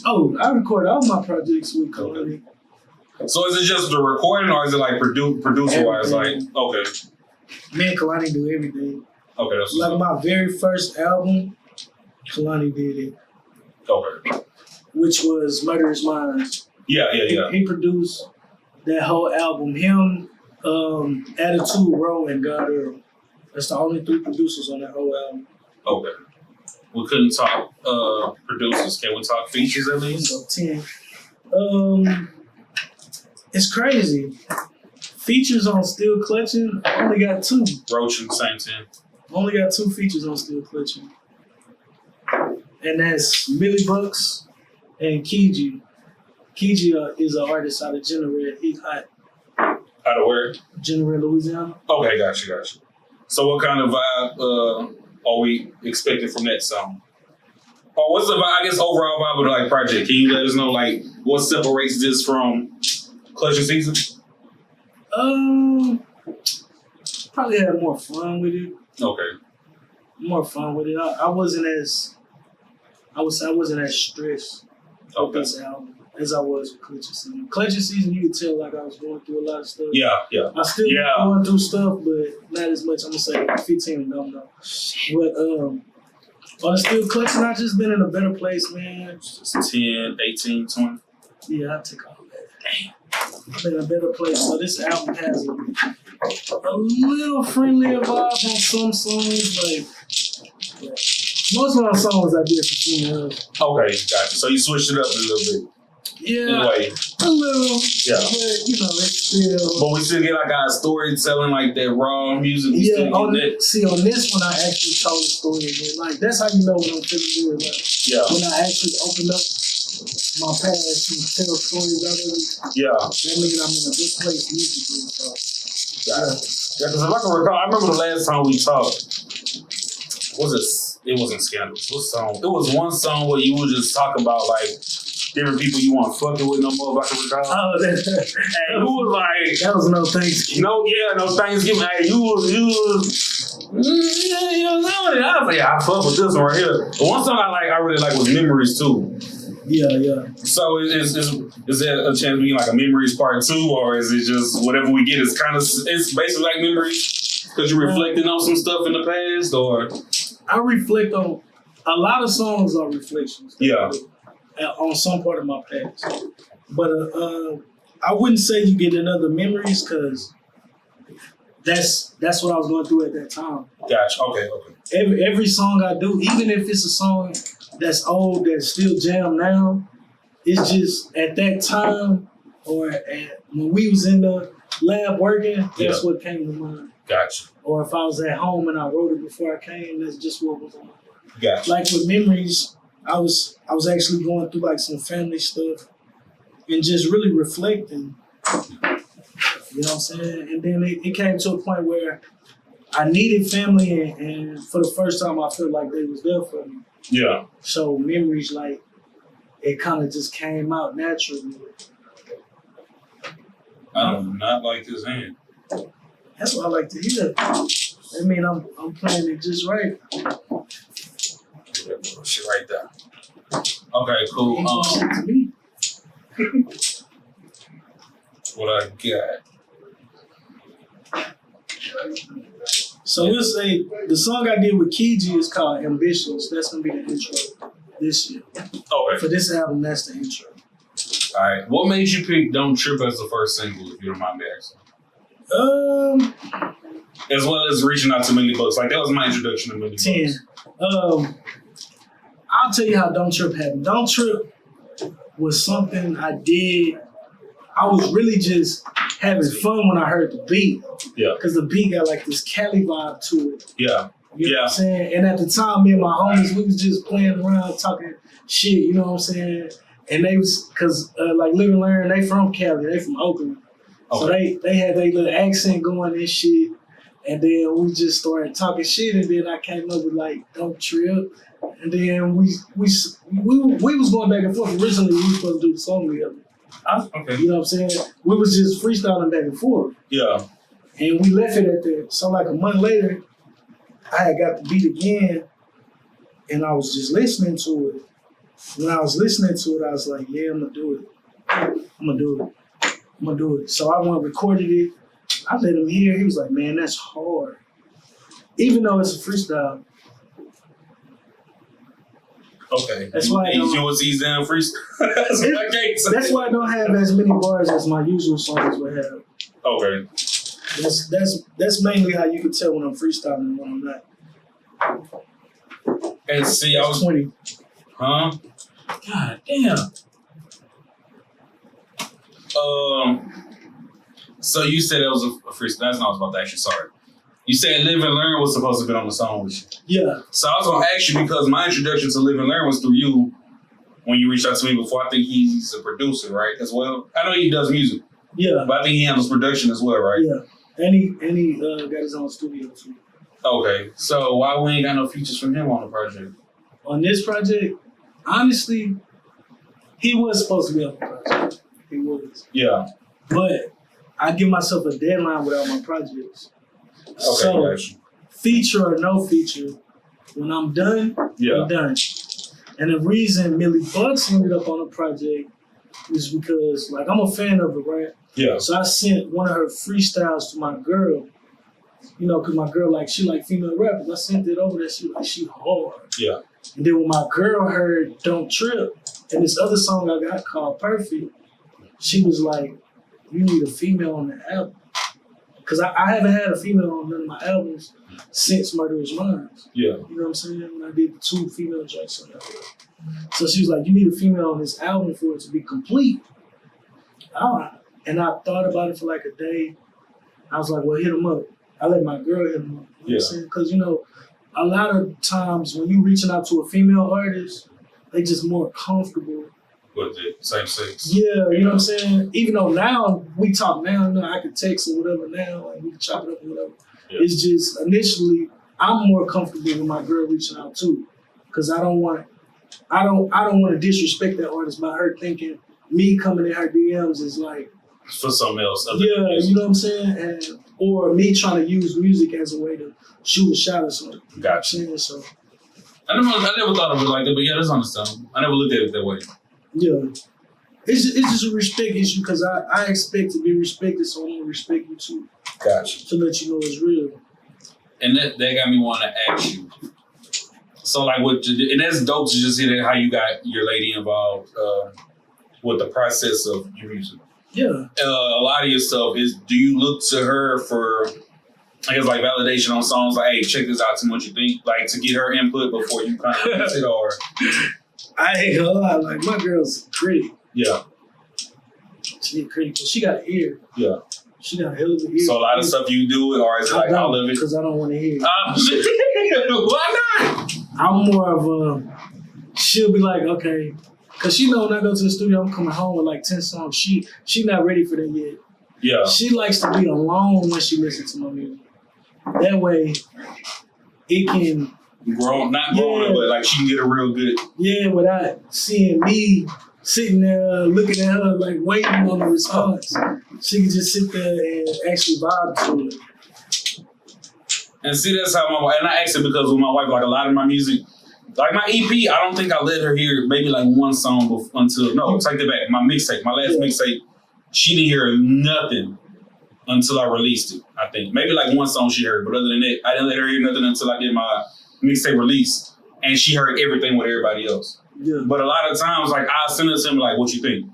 Oh, I record all my projects with Kalani. So is it just the recording, or is it like producer wise? Like, okay. Me and Kalani do everything. Okay, that's like my very first album. Kalani did it. Okay. Which was Murderous Minds. Yeah. He produced that whole album. Him, Attitude Row, and God Earl. That's the only 3 producers on that whole album. Okay. We couldn't talk producers. Can we talk features at least? So 10. It's crazy. Features on Still Clutchin', I only got 2. Roach and same team. Only got 2 features on Still Clutchin'. And that's Millie Bucks and Kiji. Kiji is an artist out of General. He's hot. Out of where? General, Louisiana. Okay, gotcha. So what kind of vibe are we expecting from that song? Or what's the vibe, I guess, overall vibe of the like project? Can you let us know like what separates this from Clutchin' Season? Probably had more fun with it. Okay. More fun with it. I wasn't as stressed with this album as I was with Clutchin' Season. Clutchin' Season, you could tell like I was going through a lot of stuff. Yeah. I still going through stuff, but not as much. I'm gonna say 15 and don't know. But on the Still Clutchin', I just been in a better place, man. Just 10, 18, 20. Yeah, I took all that. Damn. I've been in a better place. So this album has a little friendlier vibe on some songs, like most of my songs I did for females. Okay, gotcha. So you switched it up a little bit. Yeah, Anyway. a little. Yeah. But, it's still. But we still get like our storytelling, like that raw music. We still get that. See, on this one, I actually told the story again. Like, that's how you know when I'm feeling good. Like, when I actually open up my past and tell stories out of it, that means I'm in a good place musically. So, because if I can recall, I remember the last time we talked, it wasn't Scandals. What song? It was one song where you were just talking about like different people you weren't fucking with no more, if I can recall. Oh, and who was like, that was no Thanksgiving. No Thanksgiving. Hey, you was you know it. I was like, I fuck with this one right here. But one song I really like was Memories too. Yeah. So is there a chance we get like a Memories part 2, or is it just whatever we get is it's basically like Memories because you're reflecting on some stuff in the past, or? I reflect on a lot of songs are reflections. Yeah. On some part of my past. But I wouldn't say you get another Memories because that's what I was going through at that time. Gotcha. Okay. Every song I do, even if it's a song that's old that's still jam now, it's just at that time or when we was in the lab working, that's what came to mind. Gotcha. Or if I was at home and I wrote it before I came, that's just what was on. Gotcha. Like with Memories, I was actually going through like some family stuff and just really reflecting. You know what I'm saying? And then it came to a point where I needed family and for the first time I felt like they was there for me. Yeah. So Memories, like, it kind of just came out naturally. I do not like this hand. That's what I like to hear. I mean, I'm playing it just right. Shit right there. Okay, cool. What I got? So we'll say the song I did with Kiji is called Ambitions. That's gonna be the intro this year. Okay. For this album, that's the intro. All right. What made you pick "Don't Trip" as the first single, if you don't mind me asking? As well as reaching out to Millie Bucks. Like that was my introduction to Millie Bucks. 10. I'll tell you how Don't Trip happened. Don't Trip was something I did. I was really just having fun when I heard the beat. Yeah. Because the beat got like this Cali vibe to it. Yeah. You know what I'm saying? And at the time, me and my homies, we was just playing around, talking shit, you know what I'm saying? And they was, because like Live and Learn, they from Cali, they from Oakland. Okay. So they had their little accent going and shit. And then we just started talking shit, and then I came up with like "Don't Trip," and then we was going back and forth. Originally, we were supposed to do the song together. Okay. You know what I'm saying? We was just freestyling back and forth. Yeah. And we left it at that. So like a month later, I had got the beat again, and I was just listening to it. When I was listening to it, I was like, "Yeah, I'm gonna do it. I'm gonna do it." So I went and recorded it. I let him hear. He was like, "Man, that's hard." Even though it's a freestyle. Okay. That's why yours easy and freestyle. That's why I don't have as many bars as my usual songs would have. Okay. That's mainly how you can tell when I'm freestyling and when I'm not. And see, I was 20. Huh? God damn. So you said it was a freestyle. That's not what I was about to ask you. Sorry. You said Live and Learn was supposed to be on the song with you. Yeah. So I was gonna ask you because my introduction to Live and Learn was through you when you reached out to me before. I think he's a producer, right? As well. I know he does music. Yeah. But I think he handles production as well, right? Yeah. And he got his own studio too. Okay. So why we ain't got no features from him on the project? On this project, honestly, he was supposed to be on the project. He was. Yeah. But I give myself a deadline with all my projects. Okay, So, gotcha. feature or no feature, when I'm done, I'm done. And the reason Millie Bucks ended up on the project is because, like, I'm a fan of her, right? Yeah. So I sent one of her freestyles to my girl, you know, because my girl, like, she like female rappers. I sent it over there. She hard. Yeah. And then when my girl heard Don't Trip and this other song I got called Perfect, she was like, you need a female on the album. Because I haven't had a female on none of my albums since Murderous Minds. Yeah. You know what I'm saying? When I did the 2 female joints on that album. So she was like, you need a female on this album for it to be complete. All right. And I thought about it for like a day. I was like, well, hit him up. I let my girl hit him up. You know what I'm saying? Because, you know, a lot of times when you're reaching out to a female artist, they just more comfortable. With the same sex. Yeah, you know what I'm saying? Even though now, we talk now, you know, I can text or whatever now, and we can chop it up or whatever. Yeah. It's just, initially, I'm more comfortable with my girl reaching out too. Because I don't want to disrespect that artist by her thinking me coming in her DMs is like, for something else. Yeah, you know what I'm saying? And or me trying to use music as a way to shoot a shot or something. Gotcha. You know what I'm saying? So I never thought of it like that, but yeah, that's understandable. I never looked at it that way. Yeah. It's just a respect issue because I expect to be respected, so I'm going to respect you too. Gotcha. To let you know it's real. And that got me wanting to ask you. So like and that's dope to just hear how you got your lady involved with the process of your music. Yeah. A lot of your stuff do you look to her for, I guess, like validation on songs like, hey, check this out, tell me what you think, like to get her input before you kind of release it, or? I ain't gonna lie, like my girl's pretty. Yeah. She pretty, but she got an ear. Yeah. She got a hell of an ear. So a lot of stuff you do, or is it like all of it? Because I don't want to hear it. Why not? I'm more of she'll be like, okay, because she know when I go to the studio, I'm coming home with like 10 songs. She not ready for that yet. Yeah. She likes to be alone when she listens to my music. That way, it can... Not growing, but like she can get a real good... Yeah, without seeing me sitting there looking at her, like waiting on the response. She can just sit there and actually vibe to it. And see, that's how my wife... And I asked it because with my wife, like a lot of my music... Like my EP, I don't think I let her hear maybe like one song until... No, take it back. My mixtape, my last mixtape, she didn't hear nothing until I released it, I think. Maybe like one song she heard, but other than that, I didn't let her hear nothing until I did my mixtape release. And she heard everything with everybody else. Yeah. But a lot of times, like, I'll send her something like, what you think?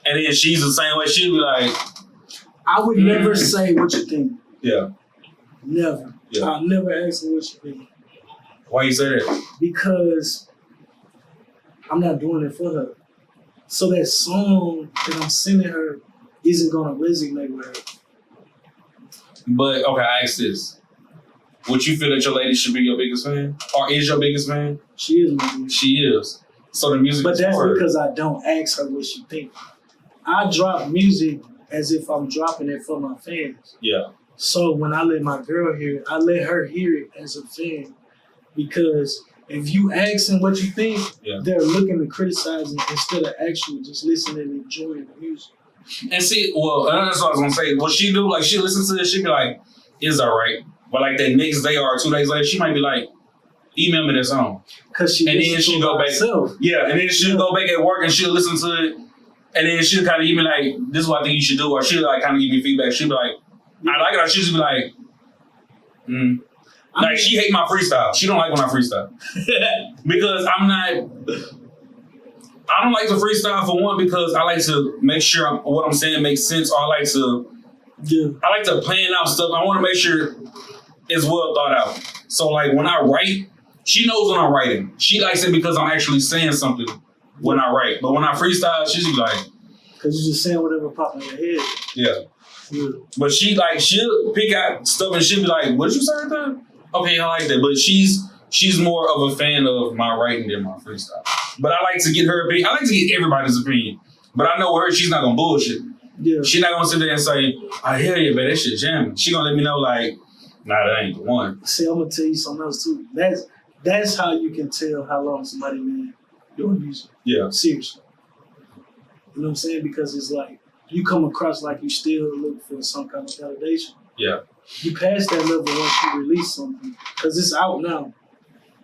And then she's the same way. She'll be like... I would never say what you think. Yeah. Never. Yeah. I'll never ask her what you think. Why you say that? Because I'm not doing it for her. So that song that I'm sending her isn't going to resonate with her. But, okay, I ask this. Would you feel that your lady should be your biggest fan? Or is your biggest fan? She is my biggest. She is. So the music But is that's for because I don't ask her what she thinks. I drop music as if I'm dropping it for my fans. Yeah. So when I let my girl hear it, I let her hear it as a fan. Because if you ask them what you think, they're looking to criticize it instead of actually just listening and enjoying the music. And see, well, that's what I was going to say. What she do, like, she listens to this, she be like, it's all right. But like that next day or 2 days later, she might be like, email me that song. Cause she and then she'll go back. Herself. Yeah, and then she'll go back at work and she'll listen to it. And then she'll kind of give me like, this is what I think you should do. Or she'll like kind of give me feedback. She'll be like, I like it. Or she'll just be like, Like, she hate my freestyle. She don't like when I freestyle. Because I don't like to freestyle for one, because I like to make sure what I'm saying makes sense. Or I like to plan out stuff. I want to make sure it's well thought out. So like when I write, she knows when I'm writing. She likes it because I'm actually saying something when I write. But when I freestyle, she's like, because you're just saying whatever pops in your head. Yeah. Yeah. But she'll pick out stuff and she'll be like, "What did you say right there?" Okay, I like that. But she's more of a fan of my writing than my freestyle. But I like to get her opinion. I like to get everybody's opinion. But I know her, she's not gonna bullshit. Yeah. She's not gonna sit there and say, "Oh hell yeah, man, that shit jamming." She gonna let me know like, "Nah, that ain't the one." See, I'm gonna tell you something else too. That's how you can tell how long somebody been doing music. Yeah. Seriously. You know what I'm saying? Because it's like you come across like you still look for some kind of validation. Yeah. You pass that level once you release something because it's out now.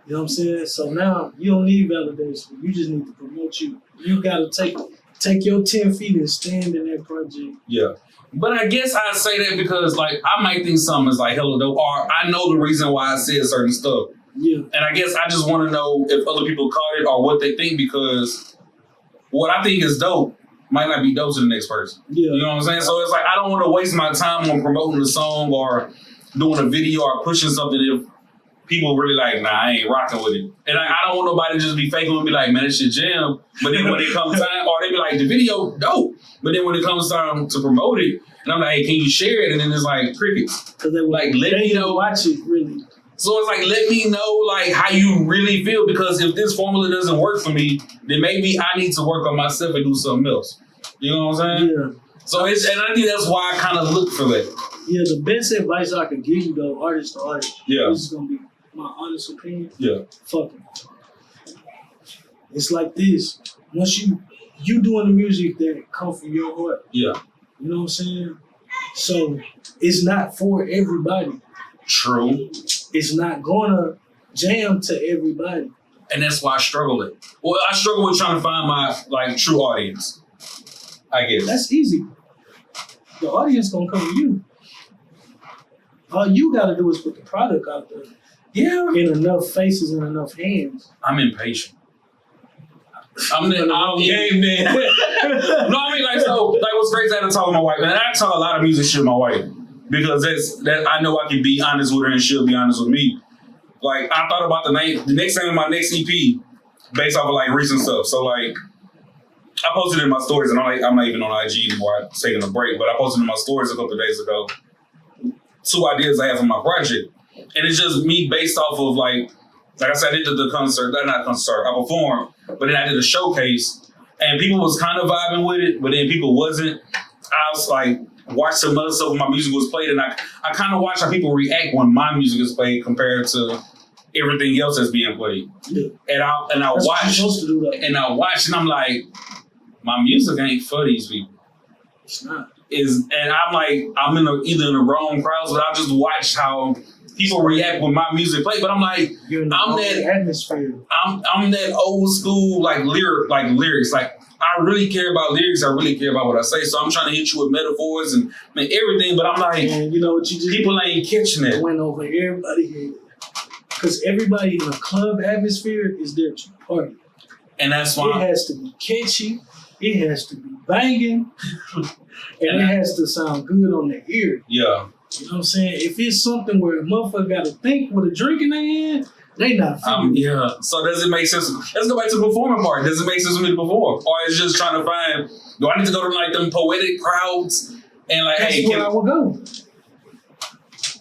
You know what I'm saying? So now you don't need validation. You just need to promote you. You gotta take your 10 feet and stand in that project. Yeah. But I guess I say that because like I might think something is like hella dope, or I know the reason why I said certain stuff. Yeah. And I guess I just want to know if other people caught it or what they think, because what I think is dope might not be dope to the next person. Yeah. You know what I'm saying? So it's like I don't want to waste my time on promoting the song or doing a video or pushing something if people really like, nah, I ain't rocking with it. And I don't want nobody to just be faking and be like, man, this shit jam. But then when it comes time, or they be like, the video dope. But then when it comes time to promote it, and I'm like, hey, can you share it? And then it's like crickets. Because they like, let me know. Watch it, really. So it's like, let me know like how you really feel, because if this formula doesn't work for me, then maybe I need to work on myself and do something else. You know what I'm saying? Yeah. So and I think that's why I kind of look for that. Yeah, the best advice I can give you though, artist to artist, this is gonna be my honest opinion. Yeah. Fuck it. It's like this. Once you doing the music that come from your heart. Yeah. You know what I'm saying? So it's not for everybody. True. It's not gonna jam to everybody. And that's why I struggle with it. Well, I struggle with trying to find my like true audience, I guess. That's easy. The audience gonna come to you. All you gotta do is put the product out there. Yeah. In enough faces and enough hands. I'm impatient. I'm game man. No, I mean like so like what's crazy, I had to talk to my wife, and I talk a lot of music shit with my wife. Because that I know I can be honest with her and she'll be honest with me. Like I thought about the next name of my next EP based off of like recent stuff. So like I posted it in my stories, and I'm not even on IG anymore. I'm taking a break, but I posted in my stories a couple of days ago 2 ideas I have for my project. And it's just me based off of like I said, I did the concert, not concert, I performed, but then I did a showcase, and people was kind of vibing with it, but then people wasn't. I was like, watch some other stuff when my music was played, and I kind of watch how people react when my music is played compared to everything else that's being played. Yeah. And I watch, and I'm like, my music ain't for these people. It's not. And I'm like, I'm either in the wrong crowds, but I just watch how people react when my music plays. But I'm like, I'm that atmosphere. I'm that old school lyrics. Like I really care about lyrics. I really care about what I say. So I'm trying to hit you with metaphors and everything. But I'm like, and you know what you just people ain't catching it. Went over everybody here because everybody in a club atmosphere is there to party, and that's why it has to be catchy. It has to be banging. And it has to sound good on the ear. Yeah. You know what I'm saying? If it's something where a motherfucker got to think with a drink in their hand, they not feeling it. Yeah. So does it make sense? Let's go back to the performing part. Does it make sense for me to perform? Or is just trying to find, do I need to go to like them poetic crowds and like, that's where I would go.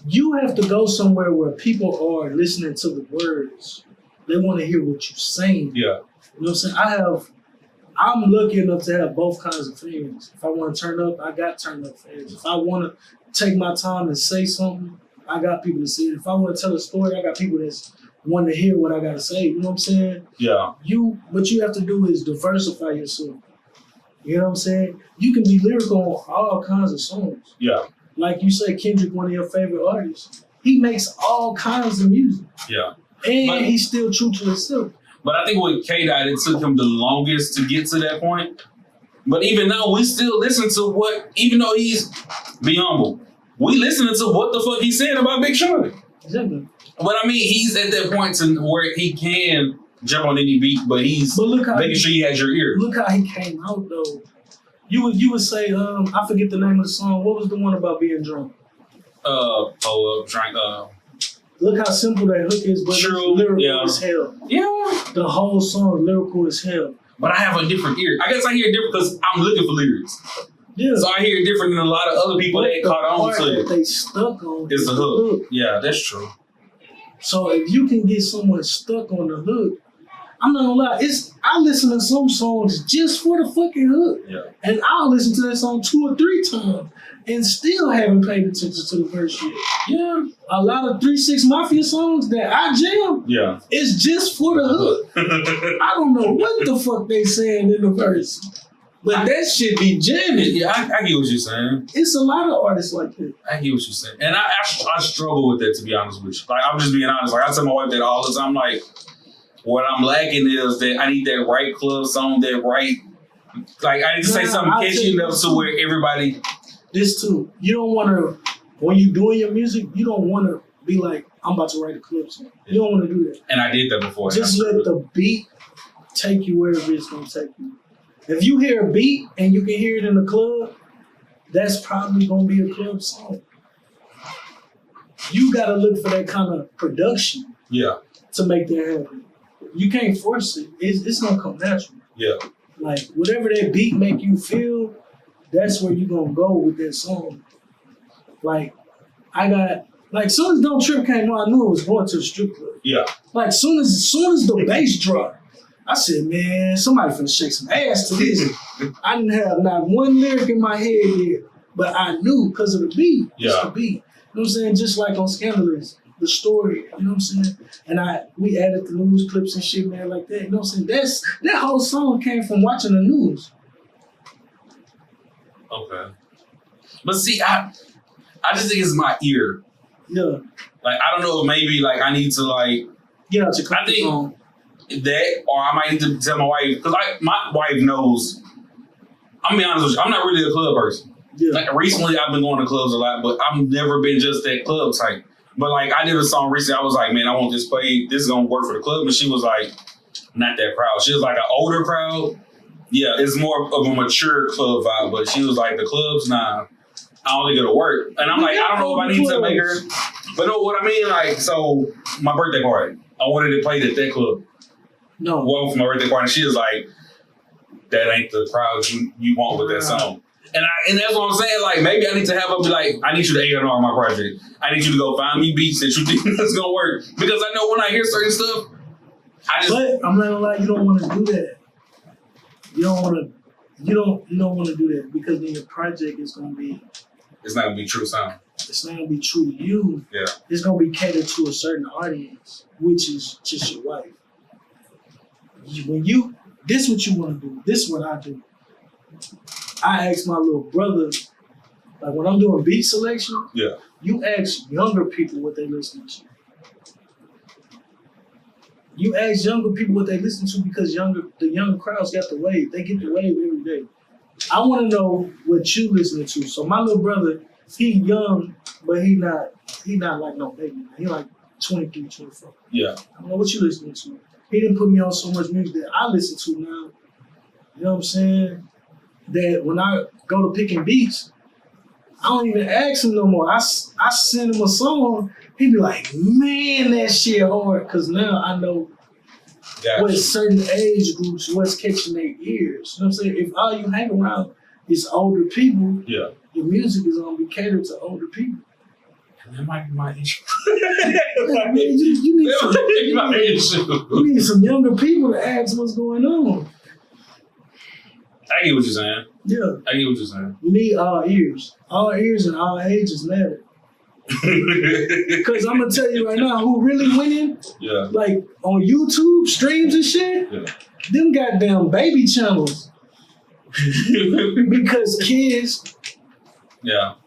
You have to go somewhere where people are listening to the words. They want to hear what you're saying. Yeah. You know what I'm saying? I'm lucky enough to have both kinds of fans. If I want to turn up, I got turn up fans. If I want to take my time and say something, I got people to say it. If I want to tell a story, I got people that's want to hear what I got to say. You know what I'm saying? Yeah. What you have to do is diversify yourself. You know what I'm saying? You can be lyrical on all kinds of songs. Yeah. Like you say, Kendrick, one of your favorite artists, he makes all kinds of music. Yeah. And he's still true to himself. But I think with K-Dot, it took him the longest to get to that point. But even now, we still listen to what, even though he's, be humble, we listening to what the fuck he's saying about Big Sean. Exactly. But I mean, he's at that point to where he can jump on any beat, but he's making sure he has your ear. Look how he came out, though. You would say, I forget the name of the song. What was the one about being drunk? Look how simple that hook is, but it's lyrical as hell. Yeah. The whole song lyrical as hell. But I have a different ear. I guess I hear different because I'm looking for lyrics. Yeah. So I hear it different than a lot of other people that caught on to it. They stuck on it's the hook. Yeah, that's true. So if you can get someone stuck on the hook, I'm not gonna lie, I listen to some songs just for the fucking hook. Yeah. And I'll listen to that song 2 or 3 times and still haven't paid attention to the verse yet. Yeah. A lot of 3 6 Mafia songs that I jam, it's just for the hook. I don't know what the fuck they saying in the verse. But that shit be jamming. Yeah, I get what you're saying. It's a lot of artists like that. I get what you're saying. And I struggle with that, to be honest with you. Like, I'm just being honest. Like, I tell my wife that all the time. Like, what I'm lacking is that I need that right club song, that right... Like, I need to say something catchy enough to where everybody... This too. You don't want to... When you're doing your music, you don't want to be like, I'm about to write a club song. You don't want to do that. And I did that before. Just let the beat take you wherever it's going to take you. If you hear a beat and you can hear it in the club, that's probably going to be a club song. You got to look for that kind of production to make that happen. You can't force it. It's going to come natural. Yeah. Like, whatever that beat make you feel, that's where you're going to go with that song. Like, soon as Don't Trip came on, I knew it was going to the strip club. Yeah. Like, soon as the bass dropped, I said, man, somebody finna shake some ass to this. I didn't have not one lyric in my head yet, but I knew because of the beat. Yeah. It's the beat. You know what I'm saying? Just like on Scandalous, the story, you know what I'm saying? And we added the news clips and shit, man, like that. You know what I'm saying? That whole song came from watching the news. Okay. But see, I just think it's my ear. Yeah. Like, I don't know if maybe, like, I need to, like... Get out your comfort zone. That, or I might need to tell my wife, because my wife knows, I'm gonna be honest with you, I'm not really a club person. Yeah. Like, recently I've been going to clubs a lot, but I've never been just that club type. But like, I did a song recently, I was like, man, I want this played, this is gonna work for the club, and she was like, not that crowd. She was like an older crowd. Yeah, it's more of a mature club vibe, but she was like, the clubs, nah, I don't think it'll work. And I'm like, I don't know if I need to make her, but know what I mean? Like, so my birthday party, I wanted it played at that club. No. One for my birthday party. She was like, that ain't the crowd you want with that song. And that's what I'm saying. Like, maybe I need to have her be like, I need you to A&R my project. I need you to go find me beats that you think that's gonna work. Because I know when I hear certain stuff, But I'm not gonna lie, you don't want to do that. You don't want to do that because then your project is gonna be. It's not gonna be true sound. It's not gonna be true to you. Yeah. It's gonna be catered to a certain audience, which is just your wife. This what you want to do. This is what I do. I ask my little brother, like when I'm doing beat selection, you ask younger people what they listen to. You ask younger people what they listen to because the younger crowds got the wave. They get the wave every day. I want to know what you listening to. So my little brother, he young, but he not like no baby. He like 23, 24. Yeah. I don't know what you listening to. He didn't put me on so much music that I listen to now. You know what I'm saying? That when I go to picking beats, I don't even ask him no more. I send him a song. He be like, man, that shit hard. Because now I know what certain age groups, what's catching their ears. You know what I'm saying? If all you hang around is older people, your music is going to be catered to older people. That might be my issue. You need some younger people to ask what's going on. I get what you're saying. Yeah. I get what you're saying. You need all ears. All ears and all ages matter. Because I'm going to tell you right now, who really winning, like on YouTube, streams and shit, them goddamn baby channels. Because kids,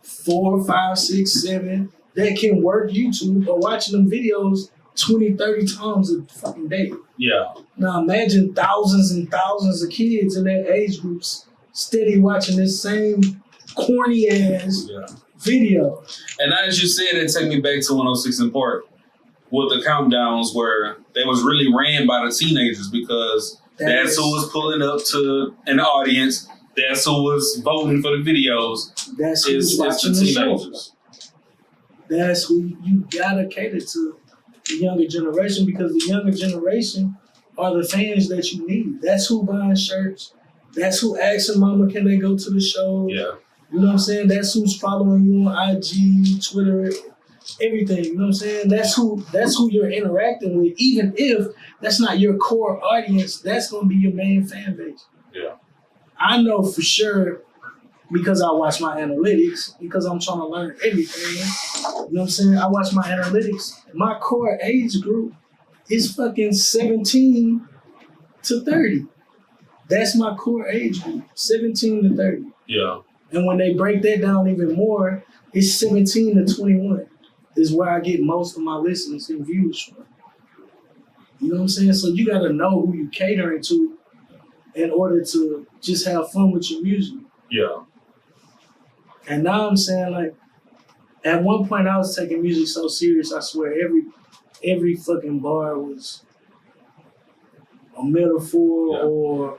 4, 5, 6, 7, that can work YouTube or watching them videos 20, 30 times a fucking day. Yeah. Now imagine thousands and thousands of kids in that age groups steady watching this same corny ass video. And as you said, it took me back to 106 in Park with the countdowns where they was really ran by the teenagers because that's who was pulling up to an audience. That's who was voting for the videos. That's who's watching the teenagers. That's who you gotta cater to, the younger generation, because the younger generation are the fans that you need. That's who buying shirts. That's who asking mama, can they go to the show? Yeah. You know what I'm saying? That's who's following you on IG, Twitter, everything. You know what I'm saying? That's who you're interacting with. Even if that's not your core audience, that's gonna be your main fan base. Yeah. I know for sure because I watch my analytics, because I'm trying to learn everything. You know what I'm saying? I watch my analytics. My core age group is fucking 17 to 30. That's my core age group, 17 to 30. Yeah. And when they break that down even more, it's 17 to 21 is where I get most of my listeners and views from. You know what I'm saying? So you gotta know who you catering to in order to just have fun with your music. Yeah. And now I'm saying, like, at one point I was taking music so serious, I swear every fucking bar was a metaphor or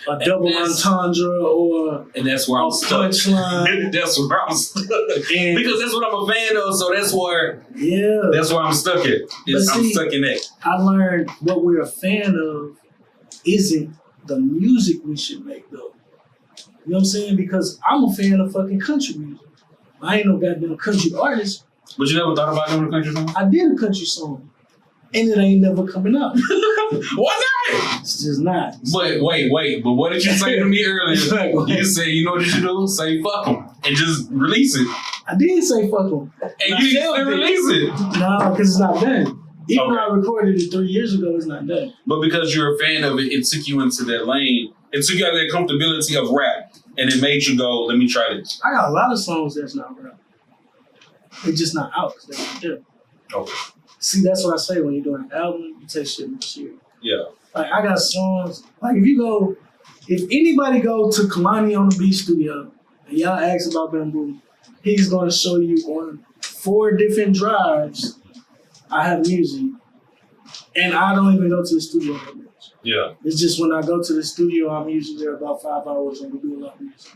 a double entendre or that's where I'm stuck. Punchline. That's where I'm stuck. Because that's what I'm a fan of, so that's where I'm stuck at. I'm stuck in that. I learned what we're a fan of isn't the music we should make though. You know what I'm saying? Because I'm a fan of fucking country music. I ain't no goddamn country artist. But you never thought about doing a country song? I did a country song. And it ain't never coming up. Why not? It's just not. But wait. But what did you say to me earlier? You said, you know what you should do? Say fuck them and just release it. I did say fuck them. And you didn't release it. No, because it's not done. Even though I recorded it 3 years ago, it's not done. But because you're a fan of it, it took you into that lane. It took you out of that comfortability of rap. And it made you go, let me try this. I got a lot of songs that's not rap. They're just not out because they're not there. Okay. See, that's what I say when you're doing an album, you take shit more serious. Yeah. Like, I got songs, like if anybody go to Kalani on the Beat Studio and y'all ask about Bamboo, he's going to show you on 4 different drives I have music. And I don't even go to the studio that much. Yeah. It's just when I go to the studio, I'm usually there about 5 hours and we do a lot of music.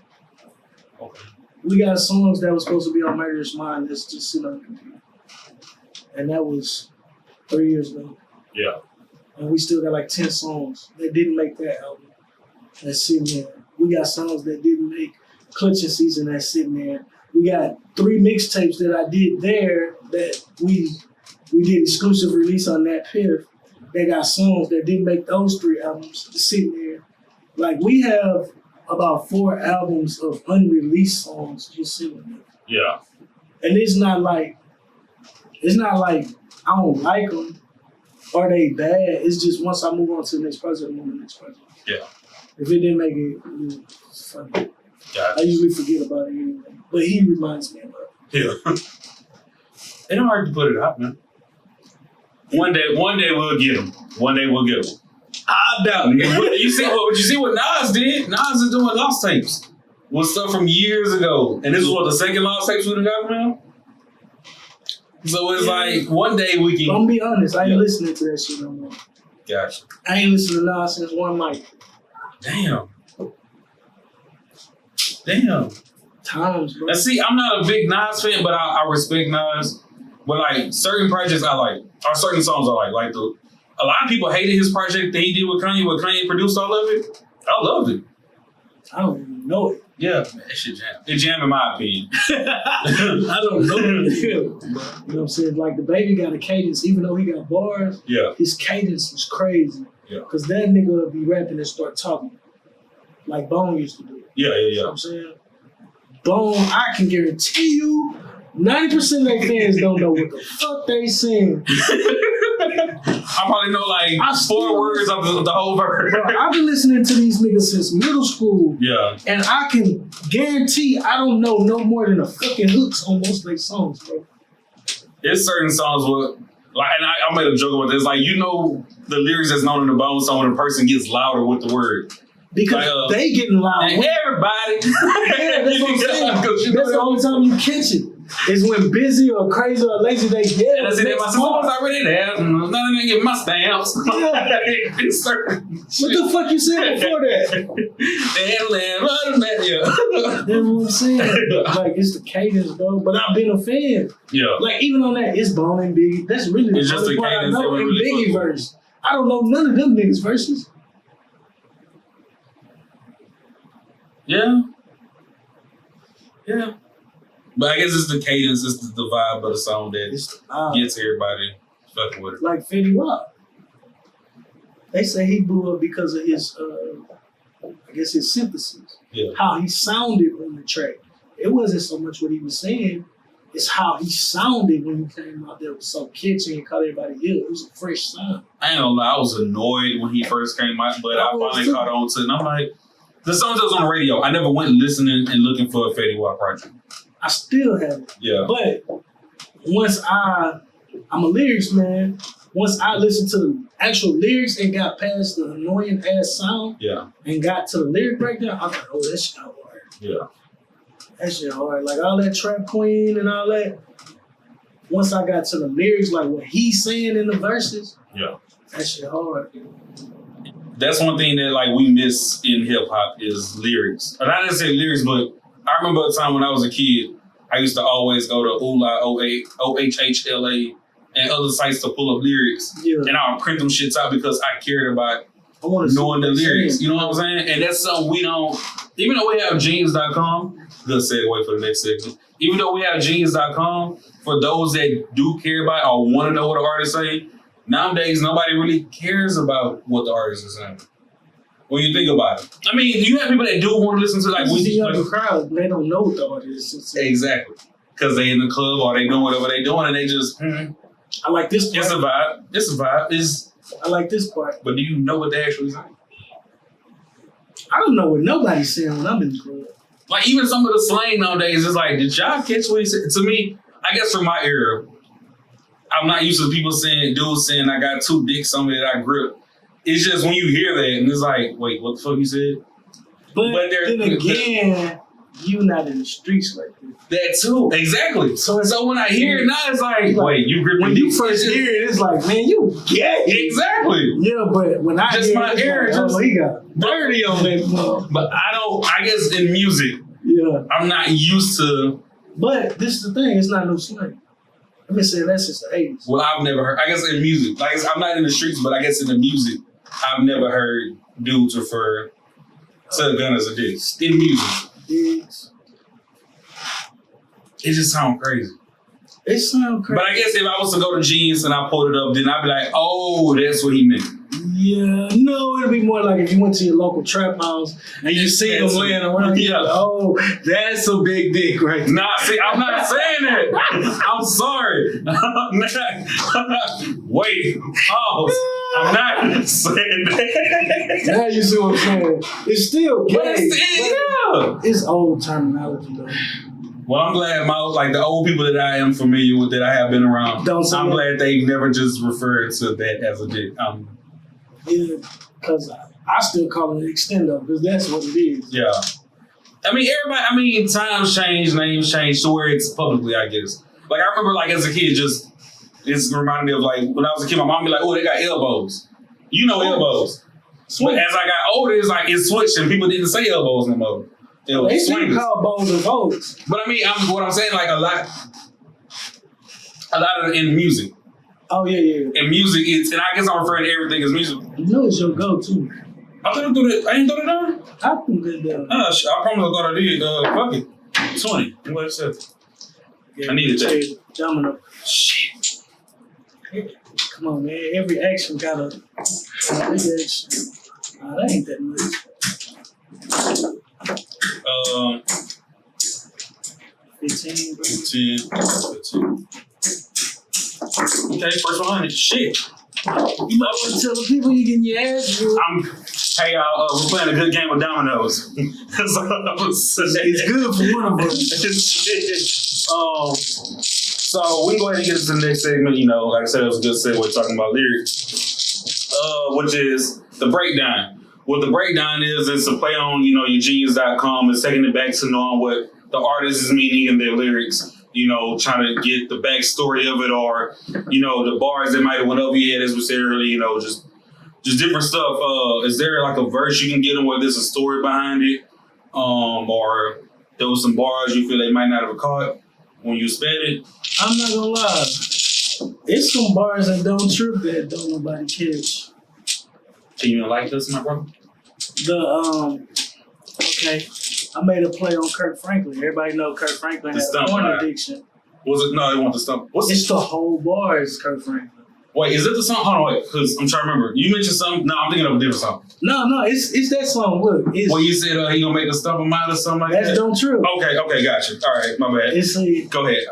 Okay. We got songs that was supposed to be on Murderous Mind that's just sitting on the computer. And that was 3 years ago. Yeah. And we still got like 10 songs that didn't make that album that's sitting there. We got songs that didn't make Clutchin' Season that's sitting there. We got 3 mixtapes that I did there that we did exclusive release on that Piff. They got songs that didn't make those 3 albums sitting there. Like, we have about 4 albums of unreleased songs just sitting there. Yeah. And it's not like I don't like them or they bad. It's just once I move on to the next project, I'm on the next project. Yeah. If it didn't make it, it's funny. Gotcha. I usually forget about it anyway. But he reminds me about it. Yeah. It don't hurt to put it out, man. One day we'll get him. One day we'll get him. I doubt it. You see what Nas did? Nas is doing lost tapes with stuff from years ago. And this is what the second lost tapes we done got from him? So it's like one day we can. I'm gonna be honest, I ain't listening to that shit no more. Gotcha. I ain't listening to Nas since One Mic. Damn. Times, bro. And see, I'm not a big Nas fan, but I respect Nas. But like certain projects I like, or certain songs I like. Like a lot of people hated his project that he did with Kanye, where Kanye produced all of it. I loved it. I don't even know it. Yeah, man, that shit jam. It jammed in my opinion. I don't know it. You know what I'm saying? Like, the baby got a cadence, even though he got bars. Yeah. His cadence was crazy. Yeah. Because that nigga would be rapping and start talking like Bone used to do. Yeah. You know what I'm saying? Bone, I can guarantee you, 90% of their fans don't know what the fuck they saying. I probably know like 4 words of the whole verse. Bro, I've been listening to these niggas since middle school. Yeah. And I can guarantee I don't know no more than the fucking hooks on most of their songs, bro. There's certain songs where, like, and I made a joke about this, like, you know the lyrics that's known in the Bone song when the person gets louder with the word. Because like, they getting loud. And everybody. Yeah, that's what I'm saying. That's the only time you catch it. Is when busy or crazy or lazy they get. And I said, my songs already there. None of them get my stamps. Yeah. What the fuck you said before that? Yeah. That's what I'm saying. Like, it's the cadence, bro. But I've been a fan. Yeah. Like, even on that, it's Bone and Biggie. That's really the only part I know in Biggie verse. I don't know none of them niggas' verses. Yeah. Yeah. But I guess it's the cadence, it's the vibe of the song that gets everybody fucking with it. Like Fetty Wap. They say he blew up because of his, I guess his synthesis. Yeah. How he sounded on the track. It wasn't so much what he was saying, it's how he sounded when he came out there. It was so catchy and caught everybody ill. It was a fresh sound. I ain't gonna lie, I was annoyed when he first came out, but I finally caught on to it. And I'm like, the songs that was on the radio, I never went listening and looking for a Fetty Wap project. I still haven't. Yeah. But once I'm a lyrics man, once I listened to the actual lyrics and got past the annoying ass sound and got to the lyric breakdown, I was like, oh, that shit hard. Yeah. That shit hard. Like all that Trap Queen and all that. Once I got to the lyrics, like what he's saying in the verses, that shit hard. That's one thing that like we miss in hip hop is lyrics. Not necessarily lyrics, but I remember a time when I was a kid, I used to always go to OOLA, OHHLA, and other sites to pull up lyrics. Yeah. And I would print them shits out because I cared about knowing the lyrics. You know what I'm saying? And that's something we don't, even though we have Genius.com, good segue for the next segment. Even though we have Genius.com, for those that do care about or want to know what the artist say, nowadays nobody really cares about what the artist is saying. When you think about it. I mean, you have people that do want to listen to like we see younger crowd, they don't know what the artist is saying. Exactly. Because they in the club or they doing whatever they doing and they just I like this part. It's a vibe. It's a vibe. I like this part. But do you know what they actually say? I don't know what nobody's saying when I'm in the club. Like even some of the slang nowadays is like, did y'all catch what he said? To me, I guess from my era, I'm not used to people saying, dudes saying I got two dicks on me that I grip. It's just when you hear that and it's like, wait, what the fuck you said? But then again, you not in the streets like this. That too, exactly. So when I hear it now, it's like, wait, you gripping? When you first hear it, it's like, man, you gay. Exactly. Yeah, but when I just hear my ear, like, oh, he got dirty on that. But I guess in music, I'm not used to. But this is the thing, it's not no slang. I've been saying that since the 80s. Well, I've never heard. I guess in music, like I'm not in the streets, but I guess in the music, I've never heard dudes refer to a gun as a dick in music. Dicks. It just sounds crazy. It sounds crazy. But I guess if I was to go to Genius and I pulled it up, then I'd be like, oh, that's what he meant. Yeah, no, it'd be more like if you went to your local trap house and you see them laying around. Yeah. Like, oh, that's a big dick right there. Nah, see, I'm not saying that. I'm sorry. Wait, pause. I'm not saying that. Now you see what I'm saying. It's still gay. But it's old terminology though. Well, I'm glad the old people that I am familiar with, that I have been around, I'm glad they never just referred to that as a dick. Yeah, because I still call it an extendo because that's what it is. Yeah. Times change, names change to where it's publicly, I guess. Like, I remember, like, as a kid, it's reminded me of, like, when I was a kid, my mom would be like, oh, they got elbows. You know elbows. But as I got older, it's like, it switched and people didn't say elbows no more. They still call bones and bones. But what I'm saying, like, a lot of in music. Oh, yeah. In music, and I guess I'm referring to everything as music. You know it's your go-to. I didn't throw that down? I threw that down. I promise I thought I did. Fuck it. 20. What is that? Yeah, I needed that. Jumping up. Shit. Come on, man. Every action got a big action. That ain't that much. 15. Okay, first 100. Shit. You might want to tell the people you getting your ass beat. Hey, y'all, we're playing a good game of dominoes. That's all I was saying. It's good for one of us. So we can go ahead and get into the next segment. You know, like I said, it was a good segue talking about lyrics, which is the breakdown. What the breakdown is, it's a play on, your Genius.com. It's taking it back to knowing what the artist is meaning in their lyrics. Trying to get the backstory of it, or, the bars that might have went over your head, as we said earlier, just different stuff. Is there like a verse you can get them where there's a story behind it? Or there was some bars you feel they might not have caught when you sped it? I'm not gonna lie. It's some bars that don't trip that don't nobody catch. Can you like this, my brother? Okay. I made a play on Kirk Franklin. Everybody know Kirk Franklin has a porn addiction. Was it? No, they want the stump. It's the whole bar is Kirk Franklin. Wait, is it the song? Hold on, wait, because I'm trying to remember. You mentioned something. No, I'm thinking of a different song. No, it's that song. Look, well, you said he gonna make a stump of mine or something like that. That's don't true. Okay, gotcha. All right, my bad. Go ahead.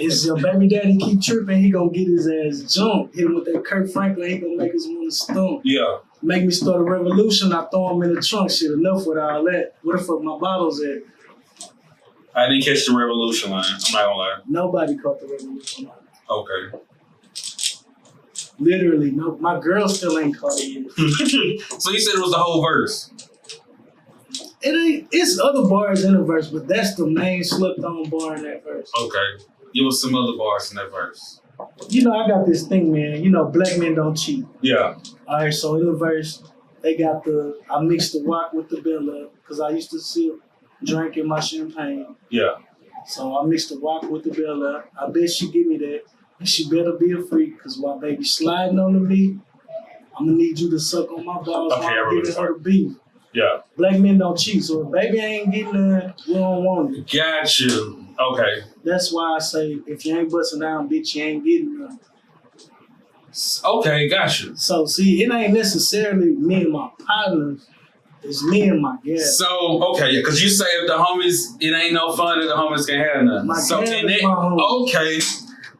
It's your baby daddy keep tripping. He gonna get his ass jumped. Hit him with that Kirk Franklin. He gonna make us want to stump. Yeah. Make me start a revolution. I throw him in the trunk. Shit, enough with all that. Where the fuck my bottles at? I didn't catch the revolution line. I'm not gonna lie. Nobody caught the revolution line. Okay. Literally, no. My girl still ain't caught it yet. So you said it was the whole verse? It ain't. It's other bars in the verse, but that's the main slept on bar in that verse. Okay. Give us some other bars in that verse. You know, I got this thing, man. You know, black men don't cheat. Yeah. All right, so in the verse, they got I mixed the rock with the Bella because I used to sip, drink in my champagne. Yeah. So I mixed the rock with the Bella. I bet she give me that. And she better be a freak, because while baby sliding on the beat, I'm going to need you to suck on my balls while I'm giving her the beat. Yeah. Black men don't cheat, so if baby ain't getting that, we don't want it. Got you. Okay. That's why I say, if you ain't busting down, bitch, you ain't getting none. Okay, got you. So, see, it ain't necessarily me and my partners. It's me and my gas. So, okay, yeah, because you say if the homies, it ain't no fun if the homies can have nothing. My so, gas and is my homie. okay.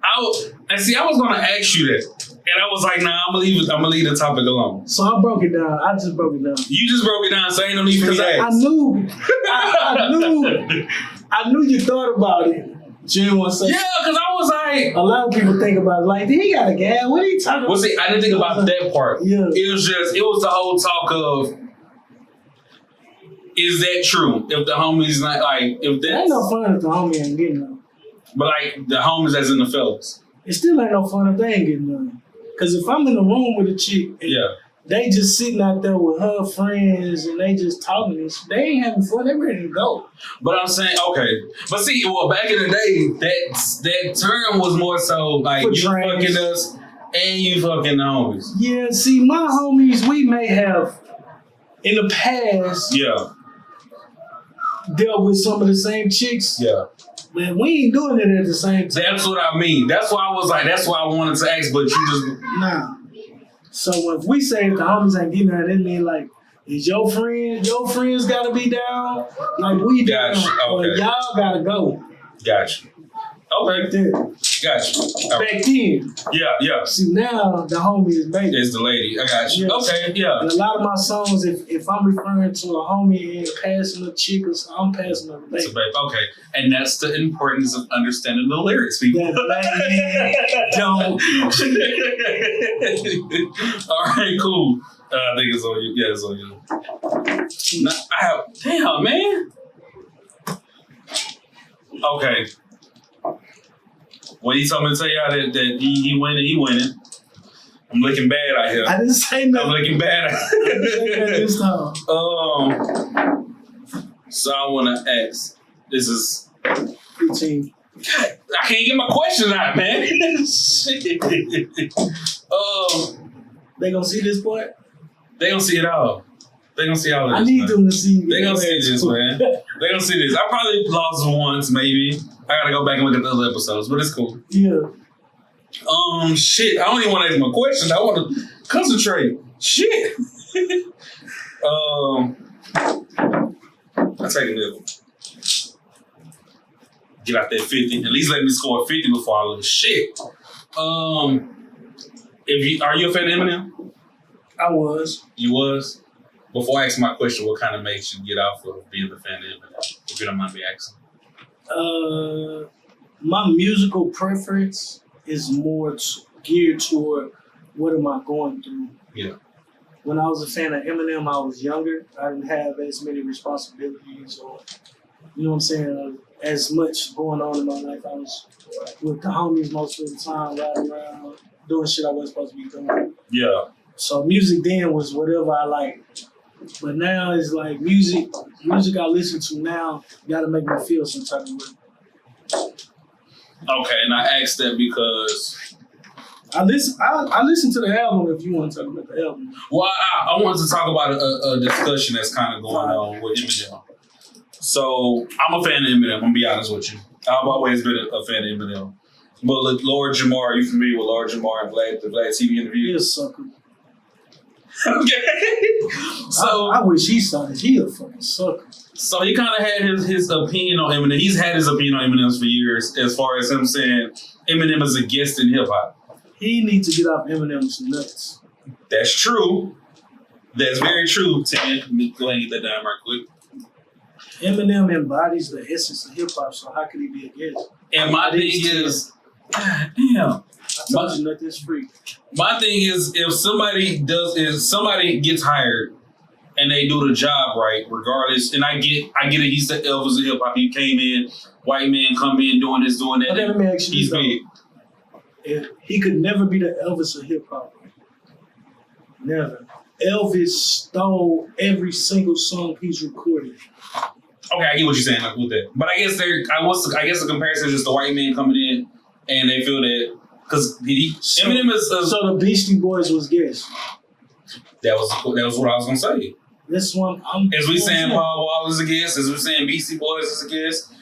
I was going to ask you that. And I was like, nah, I'm going to leave the topic alone. So I broke it down. I just broke it down. You just broke it down, so ain't no need for me to ask. I knew you thought about it. Jim was saying. Yeah, because I was like. A lot of people think about it like, he got a gas. What are you talking about? Well, see, I didn't think about that part. Yeah. It was the whole talk of, is that true? If the homies not like, if that's. Ain't no fun if the homie ain't getting none. But like the homies as in the fellas. It still ain't no fun if they ain't getting none. Because if I'm in the room with a chick and they just sitting out there with her friends and they just talking and shit, they ain't having fun, they ready to go. But I'm saying, okay. But see, well, back in the day, that term was more so like For you trans. fucking us and you fucking the homies. Yeah, see, my homies, we may have in the past dealt with some of the same chicks. Yeah. Man, we ain't doing it at the same time. That's what I mean. That's why I was like, that's why I wanted to ask, but you just. Nah. So if we say if the homies ain't getting that, it mean like, is your friends gotta be down? Like we down. Gotcha. Okay. Or y'all gotta go. Gotcha. Okay. There. Gotcha. Back then. Yeah. See, now the homie is baby. It's the lady. I got you. Yeah. Okay, yeah. And a lot of my songs, if I'm referring to a homie and passing a chick or something, I'm passing a baby. So, babe, okay. And that's the importance of understanding the lyrics, people. That don't. All right, cool. I think it's on you. Yeah, it's on you. Damn, man. Okay. Well, he told me to tell y'all that he winning. I'm looking bad out here. I didn't say nothing. I'm looking bad out here. I didn't say that this time. So I want to ask. This is 15. God, I can't get my question out, man. Shit. They gonna see this part? They gonna see it all. They gonna see all of this. I need man. them to see. They gonna see this, man. They gonna see this. I probably lost once, maybe. I gotta go back and look at the other episodes, but it's cool. Yeah. Shit. I don't even want to ask my question. I want to concentrate. Shit. I'll take a nibble. Get out that 50. At least let me score 50 before I lose. Shit. Are you a fan of Eminem? I was. You was? Before I ask my question, what kind of makes you get off of being a fan of Eminem? If you don't mind me asking. My musical preference is more geared toward what am I going through. Yeah. When I was a fan of Eminem, I was younger. I didn't have as many responsibilities or, you know what I'm saying, as much going on in my life. I was with the homies most of the time, riding around, doing shit I wasn't supposed to be doing. Yeah. So music then was whatever I liked. But now it's like music I listen to now gotta make me feel some type of way. Okay, and I asked that because I listen to the album if you want to talk about the album. Well, I wanted to talk about a discussion that's kind of going on with Eminem. So I'm a fan of Eminem. I'm gonna be honest with you. I've always been a fan of Eminem. But look, Lord Jamar, are you familiar with Lord Jamar and the Vlad TV interview? He a sucker. Okay. So I wish he saw this. He a fucking sucker. So he kind of had his opinion on Eminem. He's had his opinion on Eminem for years, as far as him saying Eminem is a guest in hip hop. He needs to get off Eminem's nuts. That's true. That's very true, Tim. Let me go ahead and get that down right quick. Eminem embodies the essence of hip hop, so how could he be a guest? And my thing is, God damn. I told you nothing's free. My thing is, if somebody gets hired and they do the job right, regardless, and I get it, he's the Elvis of hip hop. He came in, white man come in doing this, doing that. Okay, let me ask you he's this, big. He could never be the Elvis of hip hop. Never. Elvis stole every single song he's recorded. Okay, I get what you're saying with that, but I guess the comparison is just the white man coming in and they feel that because Eminem is so the Beastie Boys was guests. That was what I was gonna say. This one, as we saying Paul Wall is a guest, as we saying Beastie Boys is a guest.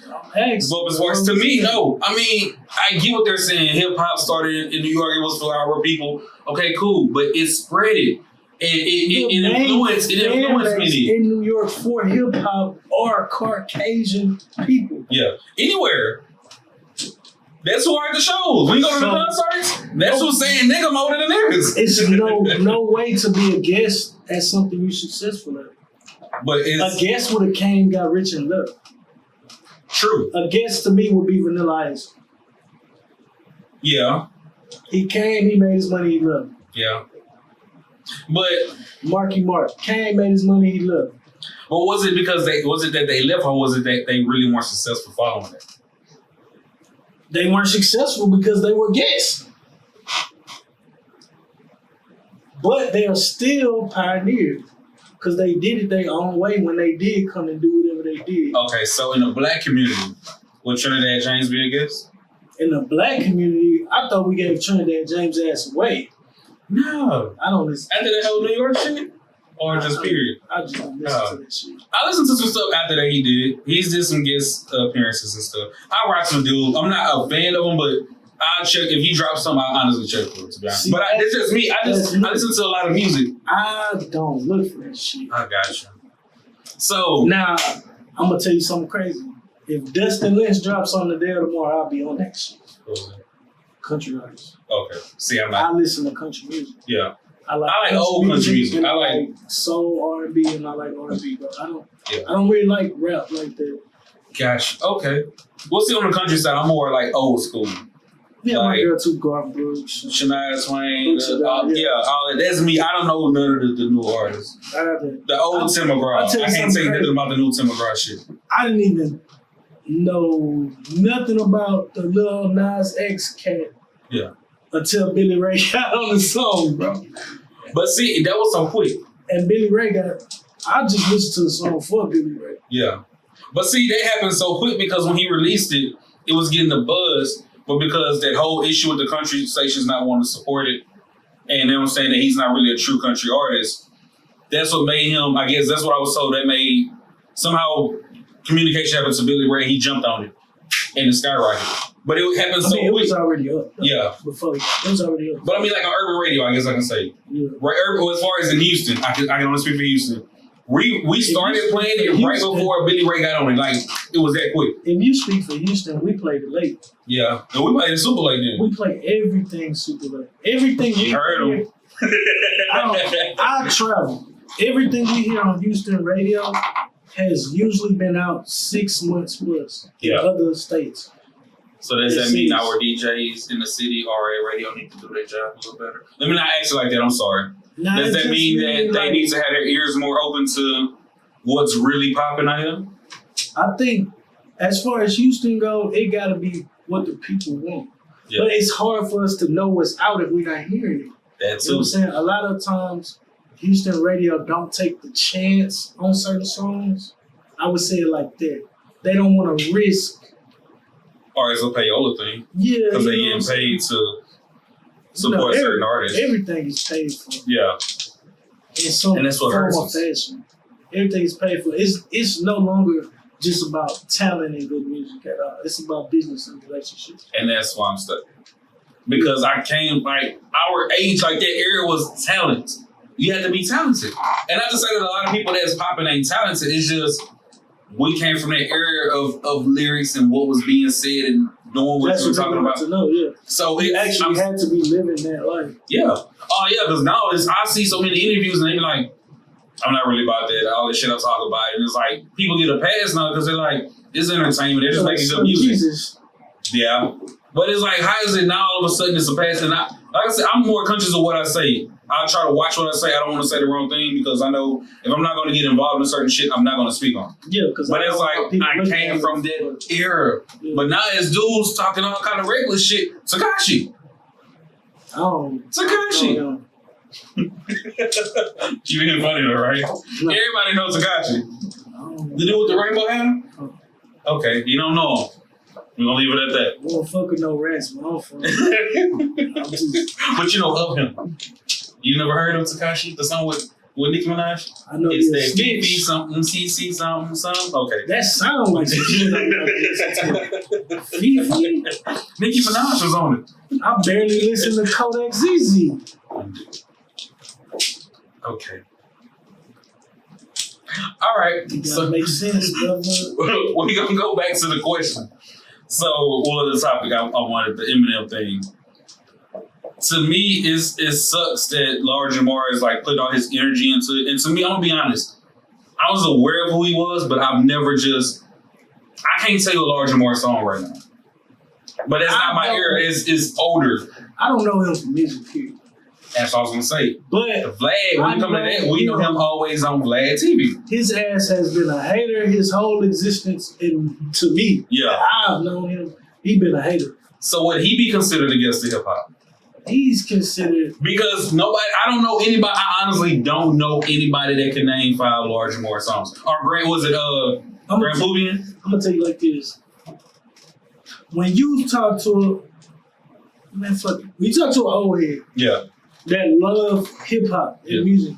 But works to me, no. I mean, I get what they're saying. Hip hop started in New York. It was for our people. Okay, cool, but it spread it. It influenced many. In New York for hip hop are Caucasian people. Yeah, anywhere. That's who are at the shows. When you go to the concerts, that's who's saying nigga more than the niggas. It's no way to be a guest at something you're successful at. But a guest would have came, got rich and left. True. A guest to me would be Vanilla Ice. Yeah. He came, he made his money, he left. Yeah. But Marky Mark came, made his money, he left. But was it that they left, or was it that they really weren't successful following it? They weren't successful because they were guests. But they are still pioneers because they did it their own way when they did come and do whatever they did. Okay, so in the black community, would Trinidad James be a guest? In the black community, I thought we gave Trinidad James' ass away. No. I don't listen. After that whole New York shit? Or just period? I just don't listen to that shit. I listened to some stuff after that he did. He's did some guest appearances and stuff. I rock some dude. I'm not a fan of him, but I'll check. If he drops something, I'll honestly check for it, to be honest. But it's just me. I listen to a lot of music. I don't look for that shit. I got you. So now, I'm going to tell you something crazy. If Dustin Lynch drops on the day or tomorrow, I'll be on that shit. Country artists. Okay. See, I'm not. I listen to country music. Yeah. I like old country music. I like soul, R&B, and I like R&B, but I don't really like rap like that. Gotcha. Okay. We'll see on the country side. I'm more like old school. Yeah, like, my girl too, Garth Brooks. Shania Twain. All that. That's me. I don't know none of the new artists. The old Tim McGraw. I can't say nothing about the new Tim McGraw shit. I didn't even know nothing about the Lil Nas X cat. Yeah. Until Billy Ray got on the song, bro. But see, that was so quick. And Billy Ray I just listened to the song for Billy Ray. Yeah. But see, that happened so quick because when he released it, it was getting the buzz. But because that whole issue with the country stations not wanting to support it, and they were saying that he's not really a true country artist, that's what made him, I guess that's what I was told, that made somehow communication happened to Billy Ray, he jumped on it and it skyrocketed. But it happened so quick. It was already up. Yeah. Before it was already up. But I mean, like on urban radio, I guess I can say. Yeah. Right, as far as in Houston, I can only speak for Houston. We started playing it right before Billy Ray got on it. Like, it was that quick. If you speak for Houston, we played it late. Yeah. And we played it super late then. We play everything super late. Everything you heard them. I travel. Everything we hear on Houston radio has usually been out 6 months plus in other states. So does that mean our DJs in the city, RA radio, need to do their job a little better? Let me not ask you like that. I'm sorry. Does that mean that they need to have their ears more open to what's really popping out here? I think as far as Houston go, it got to be what the people want. Yeah. But it's hard for us to know what's out if we're not hearing it. That's you know what I'm saying? A lot of times, Houston radio don't take the chance on certain songs. I would say it like that. They don't want to risk. Or it's a payola thing. Yeah. Because they getting paid to support certain artists. Everything is paid for. Yeah. And that's what hurts us. Fashion. Everything is paid for. It's no longer just about talent and good music at all. It's about business and relationships. And that's why I'm stuck. Because I came, like, our age, like that era was talent. You had to be talented. And not to say that a lot of people that's popping ain't talented, it's just we came from that era of lyrics and what was being said and knowing what you were talking about. To know, yeah. So you actually had to be living that life. Yeah. Oh, yeah, because now I see so many interviews and they be like, I'm not really about that. All this shit I talk about. And it's like, people get a pass now because they're like, it's entertainment. They're just making good music. Jesus. Yeah. But it's like, how is it now all of a sudden it's a pass? And like I said, I'm more conscious of what I say. I try to watch what I say. I don't want to say the wrong thing because I know if I'm not going to get involved in certain shit, I'm not going to speak on. Yeah, because but it's like I came from that era. Yeah. But now it's dudes talking all kind of regular shit. Tekashi. Tekashi. You being funny though, right? No. Everybody knows Tekashi. The dude with the rainbow hat? Okay, you don't know him. We're gonna leave it at that. I don't fuck with no rats, man. But you know of him. You never heard of Tekashi? The song with Nicki Minaj? I know it's that Fifi something, CC something. Okay. That sounds like Fifi? Nicki Minaj was on it. I barely listen to Kodak ZZ. Okay. All right. So makes sense, brother. We're gonna go back to the question. So, what was the topic? I wanted the Eminem thing. To me, it sucks that Lord Jamar is like putting all his energy into it. And to me, I'm gonna be honest. I was aware of who he was, but I've never just. I can't tell you a Lord Jamar song right now. But it's not my era. It's older. I don't know him from music, period. That's what I was gonna say. But Vlad, when it comes to that, we know him always on Vlad TV. His ass has been a hater his whole existence, and to me, I've known him. He been a hater. So would he be considered against the hip hop? He's considered because nobody. I don't know anybody. I honestly don't know anybody that can name 5 Lord Jamar songs. Or Grant was it Grand Boobian? I'm gonna tell you like this. When you talk to when you talk to an old head, that love hip hop and music,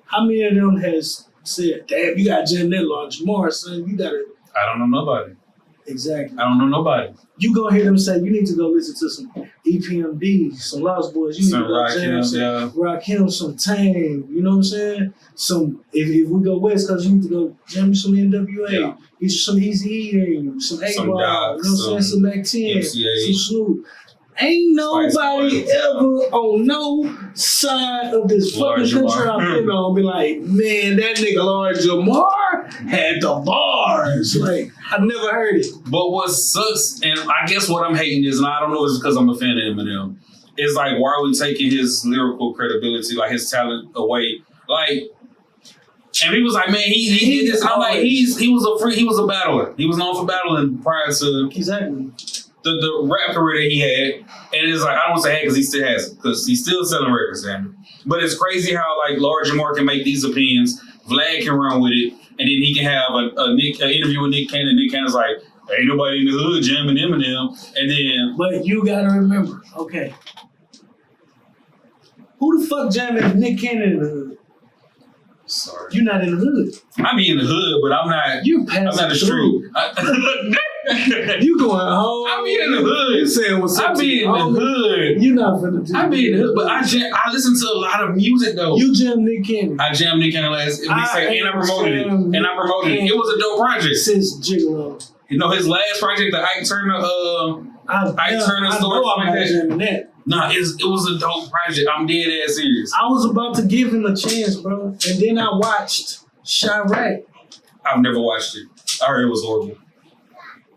how many of them has said, "Damn, you gotta jam that Lord Jamar, son. You gotta." I don't know nobody. Exactly. I don't know nobody. You go hear them say, you need to go listen to some EPMD, some Lost Boys. You need to go jam some Rakim, some Tang. You know what I'm saying? Some if we go West Coast, you need to go jam some NWA. Get you some Eazy-E, some A-Ball. You know what I'm saying? Some Mac 10, some Snoop. Ain't nobody ever on no side of this fucking country I've been on be like, man, that nigga Lord Jamar had the bars. Like, I never heard it. But what sucks, and I guess what I'm hating is, and I don't know if it's because I'm a fan of Eminem, is like, why are we taking his lyrical credibility, like his talent away? Like, and he was like, man, he did this. And I'm like, he was a battler. He was known for battling prior to the rap career that he had. And it's like, I don't want to say had because he still has it, because he's still selling records, man. But it's crazy how like Lord Jamar can make these opinions, Vlad can run with it, and then he can have an interview with Nick Cannon. Nick Cannon's like, ain't nobody in the hood jamming Eminem. And then, but you gotta remember, okay, who the fuck jamming Nick Cannon in the hood? Sorry, you're not in the hood. I be in the hood, but I'm not. I'm not the street. You going home? I be in the hood. You saying what's up? I be in the hood. You're not finna do. I be in the hood, but I listen to a lot of music though. You jam Nick Cannon. I jammed Nick Cannon last. And I promoted it. And I promoted it. It was a dope project. Since Gigolo. You know his last project, the Ike Turner story. That. Nah, it was a dope project. I'm dead ass serious. I was about to give him a chance, bro, and then I watched Chirac. I've never watched it. I heard it was horrible.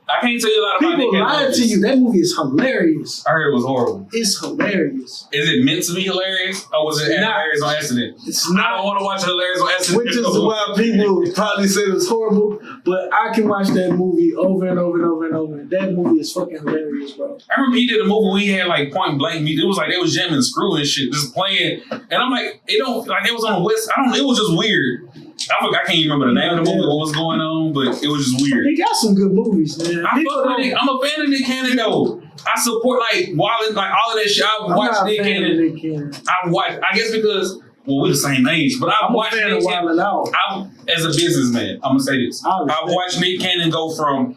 I can't tell you a lot about people lied to you. That movie is hilarious. I heard it was horrible. It's hilarious. Is it meant to be hilarious, or was it hilarious on accident? It's not. I don't want to watch hilarious on accident. Which is why people probably said it was horrible. But I can watch that movie over and over and over and over. That movie is fucking hilarious, bro. I remember he did a movie where he had like point blank music. It was like they was jamming Screw and shit, just playing. And I'm like, it don't like it was on the West. It was just weird. I can't even remember the name of the movie, what was going on, but it was just weird. He got some good movies, man. I'm a fan of Nick Cannon though. I support like Wallen, like all of that shit. I watched Nick Cannon. I guess because we're the same age, but I've watched Nick Cannon. As a businessman, I'm gonna say this. I've watched Nick Cannon go from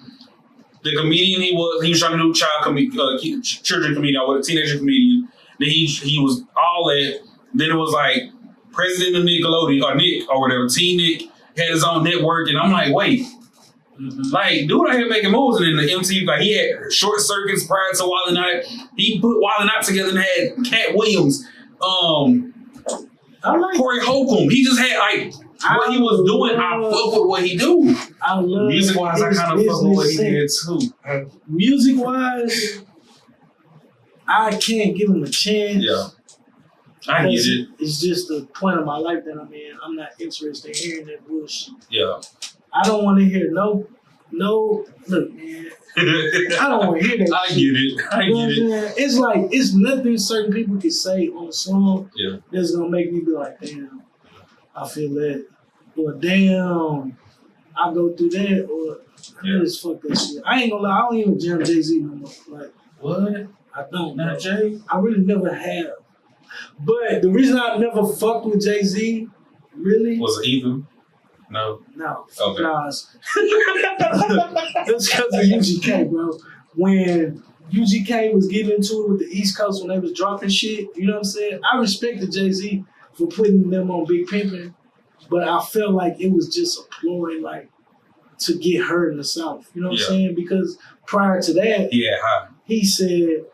the comedian he was trying to do children comedian or a teenager comedian. Then he was all that. Then it was like president of Nickelodeon or Nick or whatever. Teen Nick had his own network, and I'm like, wait, like dude out here making moves, and in the MTV, like he had Short Circuits prior to Wild 'N Out. He put Wild 'N Out together and had Cat Williams, Corey Holcomb. He just had like what he was doing. I fuck with what he do. I love music wise. I kind of fuck with what he did too. Music wise, I can't give him a chance. Yeah. I get it. It's just the point of my life that I'm in. I'm not interested in hearing that bullshit. Yeah. I don't want to hear no. Look, man. I don't want to hear that. I get it. I get it. Man? It's like it's nothing certain people can say on a song that's gonna make me be like, damn, I feel that, or damn, I go through that, or I just fuck that shit. I ain't gonna lie. I don't even jam Jay-Z no more. Like what? I don't. Not Jay. I really never have. But the reason I never fucked with Jay-Z, really, was it even? No. Okay. Nas. It's because of UGK, bro. When UGK was getting into it with the East Coast when they was dropping shit, you know what I'm saying? I respected Jay-Z for putting them on Big Pimpin', but I felt like it was just a ploy, like, to get her in the South. You know what I'm saying? Because prior to that, he said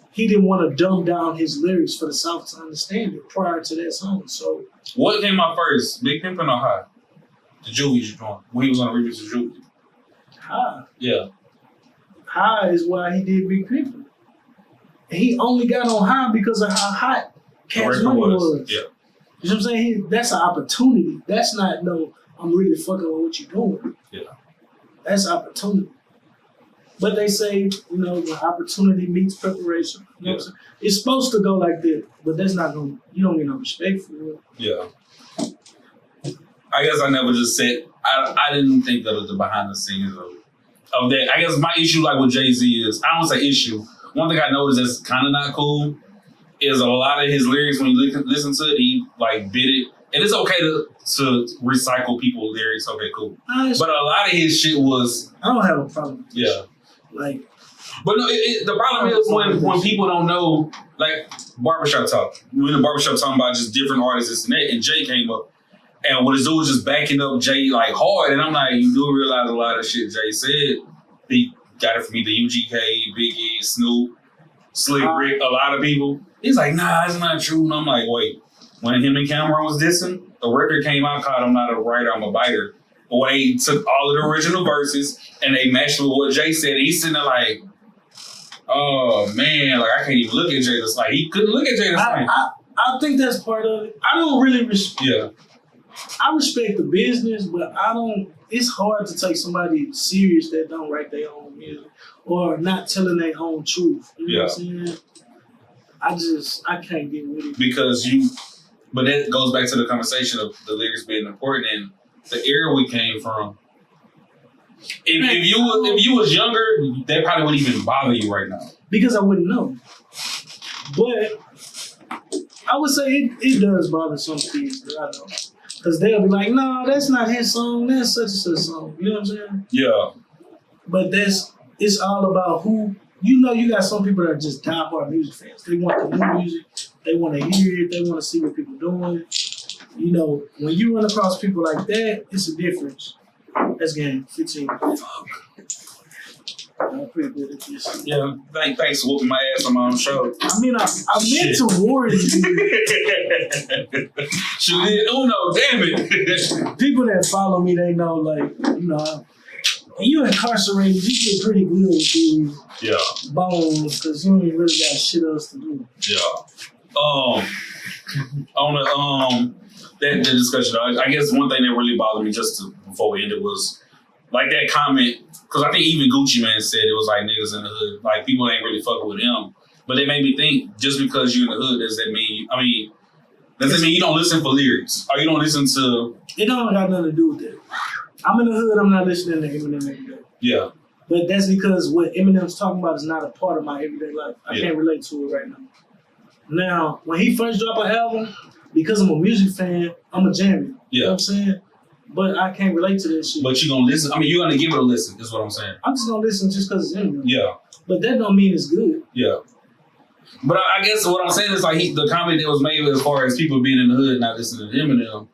he didn't want to dumb down his lyrics for the South to understand it prior to that song. So what came out first, Big Pimpin' or High? The Juvie's joint. When he was on the remix of Juvie. High. Yeah. High is why he did Big Pimpin'. And he only got on High because of how hot Cash Money was. Yeah. You know what I'm saying? That's an opportunity. That's not, no, I'm really fucking with what you're doing. Yeah. That's opportunity. But they say, you know, when opportunity meets preparation. You know what I'm saying? It's supposed to go like that, but that's not going to, you don't get no respect for it. Yeah. I guess I never just said, I didn't think of the behind the scenes of that. I guess my issue like with Jay-Z is, I don't say issue. One thing I noticed that's kind of not cool is a lot of his lyrics, when you listen to it, he like bit it. And it's okay to recycle people's lyrics. Okay, cool. But a lot of his shit was... I don't have a problem with this. Yeah. Like... But no, the problem is when people don't know, like barbershop talk. When the barbershop talking about just different artists, this and that, and Jay came up. And what his dude was just backing up Jay like hard. And I'm like, you do realize a lot of shit Jay said. He got it from either UGK, Biggie, Snoop, Slick Rick, a lot of people. He's like, nah, it's not true. And I'm like, wait. When him and Cameron was dissing, the record came out called I'm Not a Writer, I'm a Biter. But when they took all of the original verses and they matched with what Jay said, he's sitting there like, oh man, like I can't even look at Jay. It's like he couldn't look at Jay the same. I think that's part of it. I don't really Yeah. I respect the business, but I don't. It's hard to take somebody serious that don't write their own music or not telling their own truth. You know what I'm saying? I can't get with it. Because but that goes back to the conversation of the lyrics being important and the era we came from. If you was younger, that probably wouldn't even bother you right now. Because I wouldn't know. But I would say it does bother some kids that I know. Because they'll be like, no, that's not his song, that's such and such song. You know what I'm saying? Yeah. But it's all about who, you know, you got some people that are just diehard music fans. They want the new music, they want to hear it, they want to see what people are doing. You know, when you run across people like that, it's a difference. That's game 15. I'm pretty good at this. Yeah, thanks for whooping my ass on my own show. I mean, I meant to warn you. Uno, damn it. People that follow me, they know, like, you know, when you incarcerated, you get pretty good with these bones because you ain't really got shit else to do. Yeah. On the discussion, I guess one thing that really bothered me before we ended was like that comment, because I think even Gucci Mane said it was like niggas in the hood, like people ain't really fucking with him. But it made me think, just because you're in the hood, does that mean, I mean, Does it mean you don't listen for lyrics? Or you don't listen to... It don't got nothing to do with that. I'm in the hood, I'm not listening to Eminem every day. Yeah. But that's because what Eminem's talking about is not a part of my everyday life. I can't relate to it right now. Now, when he first dropped an album, because I'm a music fan, I'm a jammer. You know what I'm saying? But I can't relate to that shit. But you gonna listen? I mean, you're gonna give it a listen, is what I'm saying. I'm just gonna listen just because it's Eminem. Yeah. But that don't mean it's good. Yeah. But I guess what I'm saying is like the comment that was made as far as people being in the hood not listening to Eminem.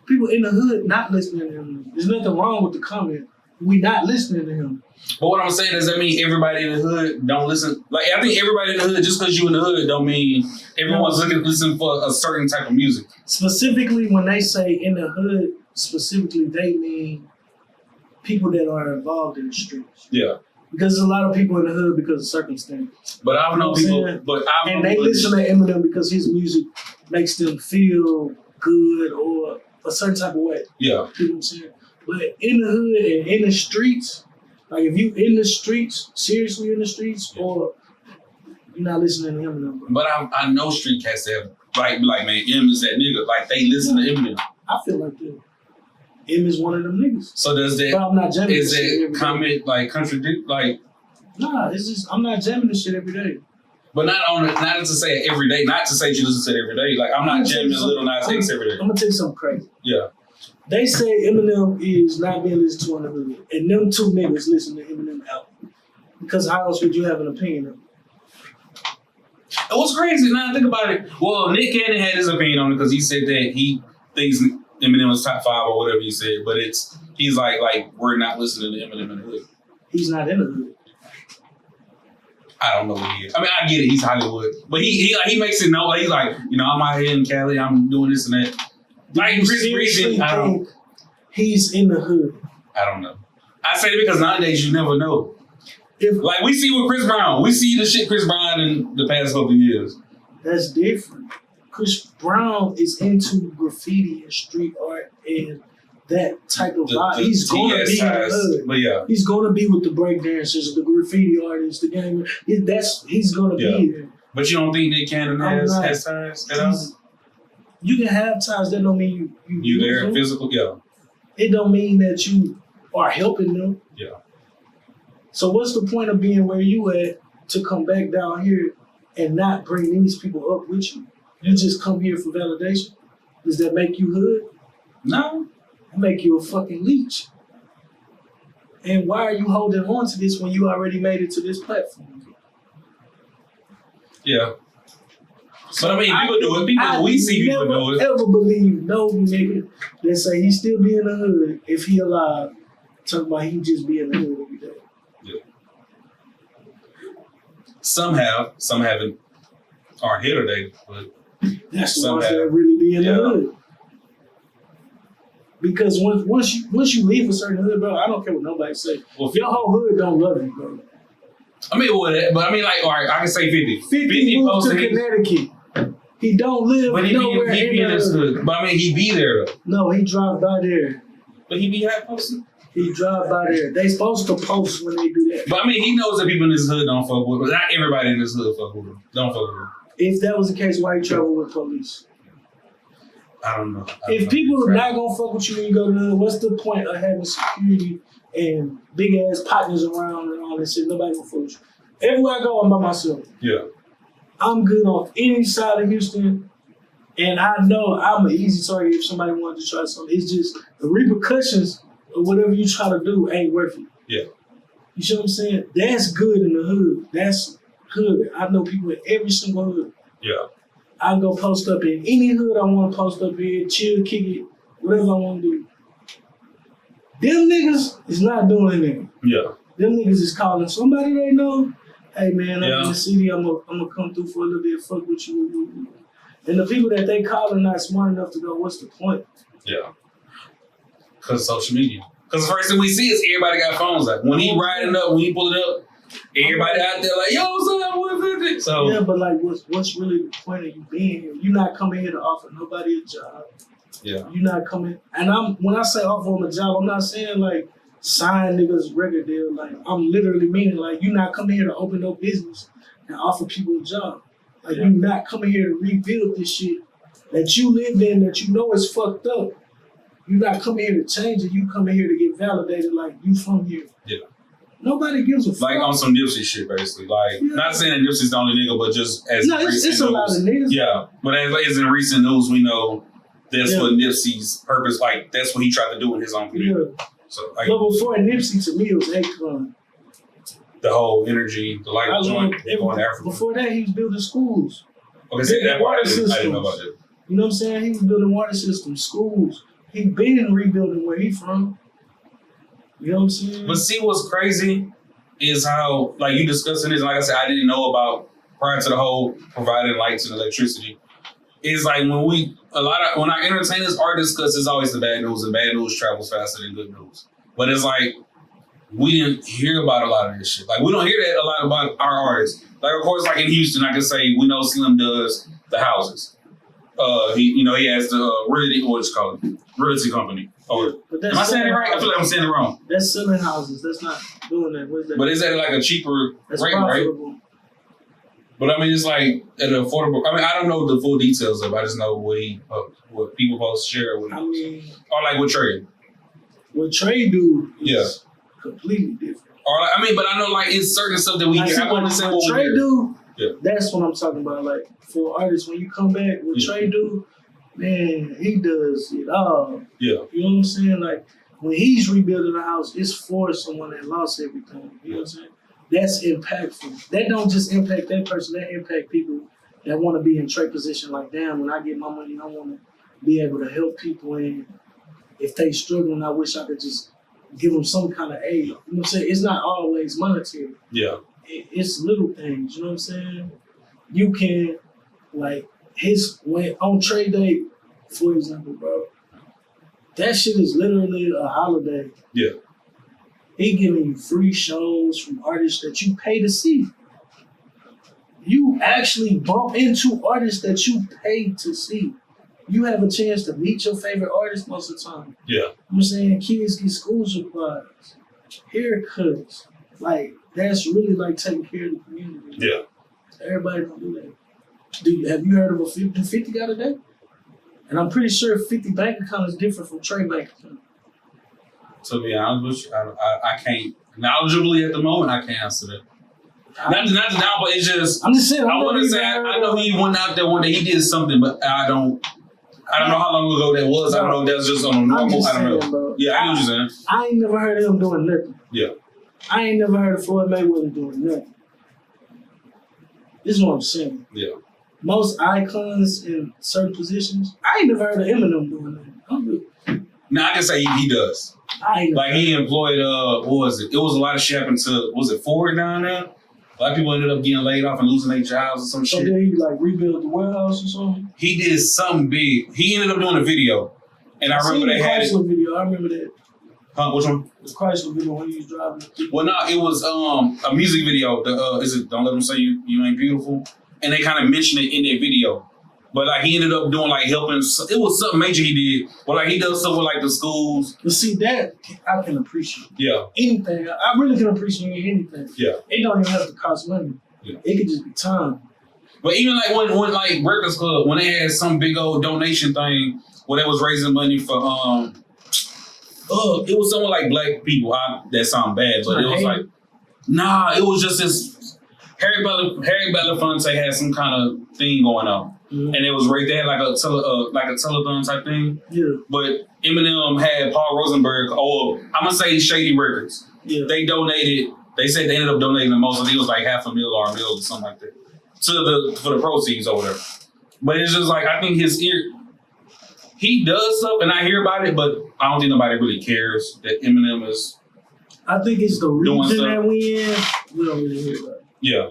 People in the hood not listening to him. There's nothing wrong with the comment. We not listening to him. But what I'm saying, does that mean everybody in the hood don't listen? Like, I think everybody in the hood, just because you in the hood, don't mean everyone's listening for a certain type of music. Specifically, when they say in the hood, specifically, they mean people that are involved in the streets. Yeah. Because there's a lot of people in the hood because of circumstances. But I've known people, and they listen to Eminem because his music makes them feel good or a certain type of way. Yeah. You know what I'm saying? But in the hood and in the streets, like if you in the streets, seriously in the streets, or you're not listening to Eminem. Bro. But I know street cats that like man, Eminem is that nigga. Like they listen to Eminem. I feel like that. Em is one of them niggas. So does that? But I'm not jamming is this shit that comment like contradict like? Nah, it's just I'm not jamming this shit every day. But not to say it every day. Not to say you listen to it every day. Like I'm not jamming Little Nas X every day. I'm gonna tell you something crazy. Yeah. They say Eminem is not being listened to in the hood, and them two niggas listen to Eminem album. Because how else would you have an opinion of it? It was crazy. Now I think about it. Well, Nick Cannon had his opinion on it because he said that he thinks Eminem was top 5 or whatever he said. But he's like we're not listening to Eminem in the hood. He's not in the hood. I don't know what he is. I mean, I get it. He's Hollywood, but he makes it know. Like, he's like, I'm out here in Cali. I'm doing this and that. Like Chris Breezy, I don't. He's in the hood. I don't know. I say it because nowadays you never know. Like we see with Chris Brown, we see the shit Chris Brown in the past couple of years. That's different. Chris Brown is into graffiti and street art and that type of vibe. He's going to be in the hood. But yeah, he's going to be with the breakdancers, the graffiti artists, the game. He's going to be there. But you don't think Nick Cannon has ties at all? You can have ties. That don't mean you there physical. Yeah. It don't mean that you are helping them. Yeah. So what's the point of being where you at to come back down here and not bring these people up with you? You just come here for validation. Does that make you hood? No. It make you a fucking leech. And why are you holding on to this when you already made it to this platform? Yeah. But I mean, people do it. We see people do it. I never ever believe no nigga that say he still be in the hood if he alive. Talking about he just be in the hood every day. Yeah. Some haven't, aren't here today, but that's the ones that really be in the hood. Because once you leave a certain hood, bro, I don't care what nobody say. Well, if your whole hood don't love you, bro. I mean, but I mean, like, all right, I can say 50. 50 moved to Connecticut. He don't live nowhere in his hood. But I mean, he be there though. No, he drive by there. But he be out posting? He drive by there. They supposed to post when they do that. But I mean, he knows that people in his hood don't fuck with him. Not everybody in his hood fuck with him. Don't fuck with him. If that was the case, why you travel with police? I don't know. If people are not gonna fuck with you when you go to the hood, what's the point of having security and big ass partners around and all that shit? Nobody gonna fuck with you. Everywhere I go, I'm by myself. Yeah. I'm good on any side of Houston, and I know I'm an easy target if somebody wanted to try something. It's just the repercussions of whatever you try to do ain't worth it. Yeah. You see what I'm saying? That's good in the hood. That's hood. I know people in every single hood. Yeah. I can go post up in any hood I want to post up in, chill, kick it, whatever I want to do. Them niggas is not doing that. Yeah. Them niggas is calling somebody they know. Hey man, I'm in the city. I'm gonna come through for a little bit, fuck with you. And the people that they call are not smart enough to go, what's the point? Yeah. Because social media. Because the first thing we see is everybody got phones. Like when he riding up, when he pulling up, everybody out there like, yo, what's up, 150? So yeah, but like, what's really the point of you being here? You're not coming here to offer nobody a job. Yeah. You're not coming. And when I say offer them a job, I'm not saying like sign niggas record deal. Like I'm literally meaning like you're not coming here to open no business and offer people a job. Like you're not coming here to rebuild this shit that you lived in that you know is fucked up. You're not coming here to change it. You coming here to get validated like you from here. Yeah. Nobody gives a fuck. Like on some Nipsey shit, basically. Like, not saying that Nipsey's the only nigga, but just as it's a lot of niggas. Yeah, but as in recent news, we know that's what Nipsey's purpose, like, that's what he tried to do in his own video. Yeah. So, like, but before Nipsey, to me, it was Akon. The whole energy, the light joint, going to Africa. Before that, he was building schools. Okay, see, that part I didn't know about that. You know what I'm saying? He was building water systems, schools. He been rebuilding where he from. You know what I'm saying? But see, what's crazy is how, like, you discussing this, like I said, I didn't know about prior to the whole providing lights and electricity. It's like when our entertainers are discussed, it's always the bad news, and bad news travels faster than good news. But it's like, we didn't hear about a lot of this shit. Like, we don't hear that a lot about our artists. Like, of course, like in Houston, I can say we know Slim does the houses. He has the realty company. Am I saying it right? I feel like I'm saying it wrong. That's selling houses. That's not doing that. What is that? But is that like a cheaper rate, profitable. Right? But I mean, it's like at an affordable. I mean, I don't know the full details of it. I just know what people post share with. Or like what Trey. What Trey do is completely different. Or like, I mean, but I know like it's certain stuff that we hear. I want to say what Trey do. Yeah. That's what I'm talking about. Like for artists, when you come back, what Trey do, man, he does it all. Yeah. You know what I'm saying? Like when he's rebuilding a house, it's for someone that lost everything. You know what I'm saying? That's impactful. That don't just impact that person. That impact people that want to be in Trey position. Like, damn, when I get my money, I want to be able to help people. And if they struggling, I wish I could just give them some kind of aid. You know what I'm saying? It's not always monetary. Yeah. It's little things. You know what I'm saying? You can, like, when on Trey Day, for example, bro, that shit is literally a holiday. Yeah. He giving you free shows from artists that you pay to see. You actually bump into artists that you pay to see. You have a chance to meet your favorite artist most of the time. Yeah. You know what I'm saying? Kids get school supplies, haircuts. Like, that's really like taking care of the community. Yeah. Everybody don't do that. Have you heard of a 50 got a day? And I'm pretty sure 50 bank account is different from Trey bank account. To be honest with you, I can't, knowledgeably at the moment, I can't answer that. Not now, but it's just, I'm just saying, I want to say, I know he went out there one day, he did something, but I don't know how long ago that was. I don't know if that's just on a normal, I don't know. Bro. Yeah, I know what you're saying. I ain't never heard of him doing nothing. Yeah. I ain't never heard of Floyd Mayweather doing nothing. This is what I'm saying. Yeah. Most icons in certain positions, I ain't never heard of Eminem doing nothing. I'm good. Now, I can say he does. Like, he employed, what was it? It was a lot of shit happened to, was it Ford down there? A lot of people ended up getting laid off and losing their jobs or some shit. So did he, like, rebuild the warehouse or something? He did something big. He ended up doing a video. And I remember they had it. The Chrysler video, I remember that. Huh, which one? The Chrysler video when he was driving. Well, no, it was a music video. Is it Don't Let Them Say You Ain't Beautiful? And they kind of mentioned it in their video. But like he ended up doing like helping. It was something major he did. But like he does stuff with like the schools. But see that I can appreciate. Yeah. Anything. I really can appreciate anything. Yeah. It don't even have to cost money. Yeah. It could just be time. But even like when like Breakfast Club, when they had some big old donation thing where they was raising money for it was someone like black people. That sound bad, but it was like it was just this Harry Belafonte had some kind of thing going on. Mm-hmm. And it was right there, like a telethon type thing. Yeah. But Eminem had Paul Rosenberg, I'm gonna say Shady Records. Yeah. They donated. They said they ended up donating the most. I think it was like $500,000 or $1 million or something like that for the proceeds over there. But it's just like I think he does stuff, and I hear about it, but I don't think nobody really cares that Eminem is. I think it's the region that we in. We don't really hear about it. Yeah.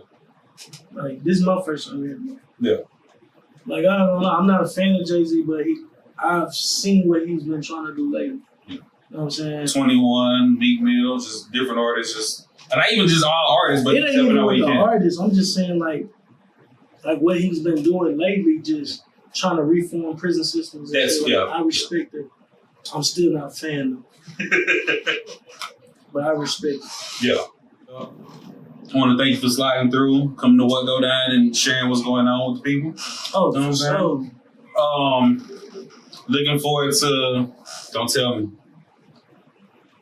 Like this is my first time hearing about it. Yeah. Like, I don't know, I'm not a fan of Jay-Z, but I've seen what he's been trying to do lately. Yeah. You know what I'm saying? 21, Meek Mill, just different artists, and not even just all artists, but it ain't even with the artists. I'm just saying, like what he's been doing lately, just trying to reform prison systems. I respect it. I'm still not a fan, though. But I respect it. Yeah. I want to thank you for sliding through, coming to Go Dine and sharing what's going on with the people. Oh, you know what I'm saying? Looking forward to, don't tell me.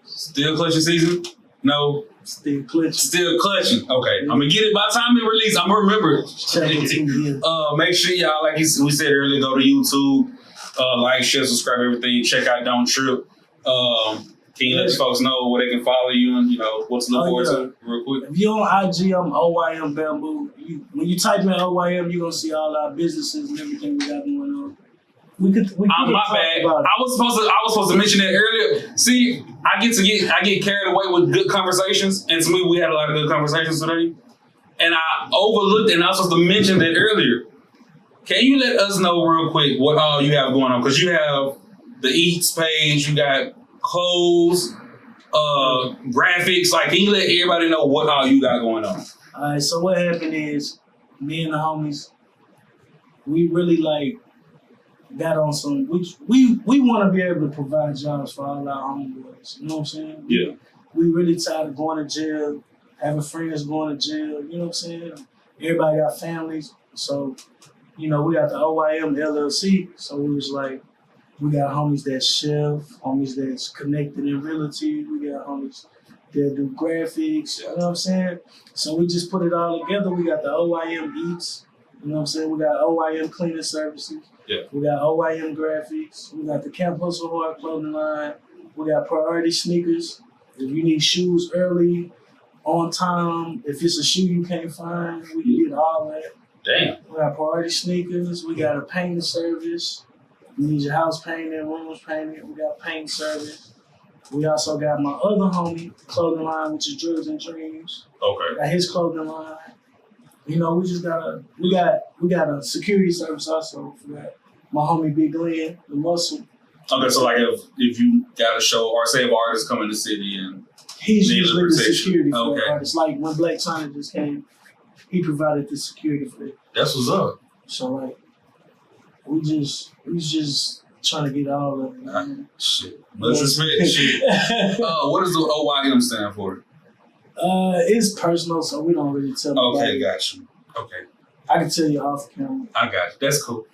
Still Clutchin season? No. Still Clutchin. Still Clutchin. Okay. I'm gonna get it by the time it release. I'm gonna remember it. Make sure y'all, like we said earlier, go to YouTube, like, share, subscribe, everything. Check out Don't Trip. Can you let the folks know where they can follow you and what to look forward to real quick? If you're on IG, I'm OYM Bamboo. When you type in OYM, you're gonna see all our businesses and everything we got going on. We could my bad. I was supposed to mention that earlier. See, I get carried away with good conversations, and to me, we had a lot of good conversations today. And I overlooked, and I was supposed to mention that earlier. Can you let us know real quick what all you have going on? Because you have the Eats page, you got clothes, graphics. Like, can you let everybody know what all you got going on? All right. So what happened is, me and the homies, we really got on some, we want to be able to provide jobs for all our homeboys. You know what I'm saying? Yeah. We really tired of going to jail, having friends going to jail. You know what I'm saying? Everybody got families. So, we got the OYM LLC. So we was like, we got homies that's chef, homies that's connected in realty. We got homies that do graphics. You know what I'm saying? So we just put it all together. We got the OYM Eats. You know what I'm saying? We got OYM Cleaning Services. Yeah. We got OYM Graphics. We got the Camp Hustle Hard clothing line. We got Priority Sneakers. If you need shoes early, on time, if it's a shoe you can't find, we can get all that. Damn. We got Priority Sneakers. We got a painting service. You need your house painted, rooms painted. We got paint service. We also got my other homie clothing line, which is Drugs and Dreams. Okay. Got his clothing line. We just we got a security service also. We got my homie Big Glenn, the muscle. Okay, so like if you got a show, or say if artists come in the city and he's usually the security for okay. artists. Like when Black China just came, he provided the security for it. That's what's up. So we just trying to get all of it. Man. Shit. Much respect. Shit. What does the OYM stand for? It's personal, so we don't really tell. Okay, got you. Okay. I can tell you off camera. I got you. That's cool.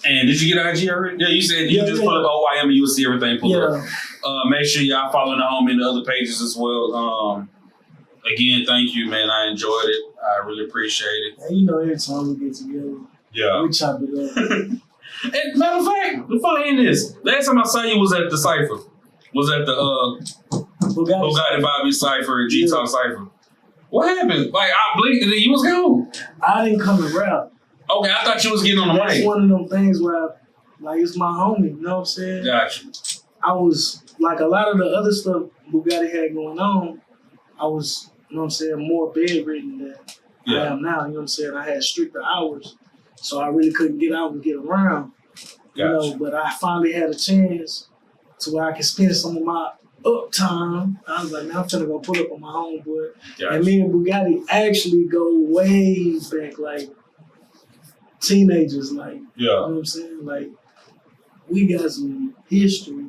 And did you get IG already? Yeah, you said you just put up OYM and you'll see everything pull up. Make sure y'all following the home in the other pages as well. Again, thank you, man. I enjoyed it. I really appreciate it. And every time we get together, we chop it up. And matter of fact, the funny in this, last time I saw you was at the Cypher. Was at the Bugatti Bobby Cypher and G-Talk Cypher. What happened? Like, I blinked and you was gone. I didn't come to rap. Okay, I thought you was getting on the mic. That's one of them things where, it's my homie, you know what I'm saying? Gotcha. I was, like, a lot of the other stuff Bugatti had going on, I was, you know what I'm saying, more bedridden than I am now, you know what I'm saying? I had stricter hours, so I really couldn't get out and get around, Gotcha. But I finally had a chance to where I could spend some of my uptime. I was like, man, I'm finna go pull up on my homeboy. Gotcha. And me and Bugatti actually go way back, like, teenagers, like, you know what I'm saying? Like, we got some history.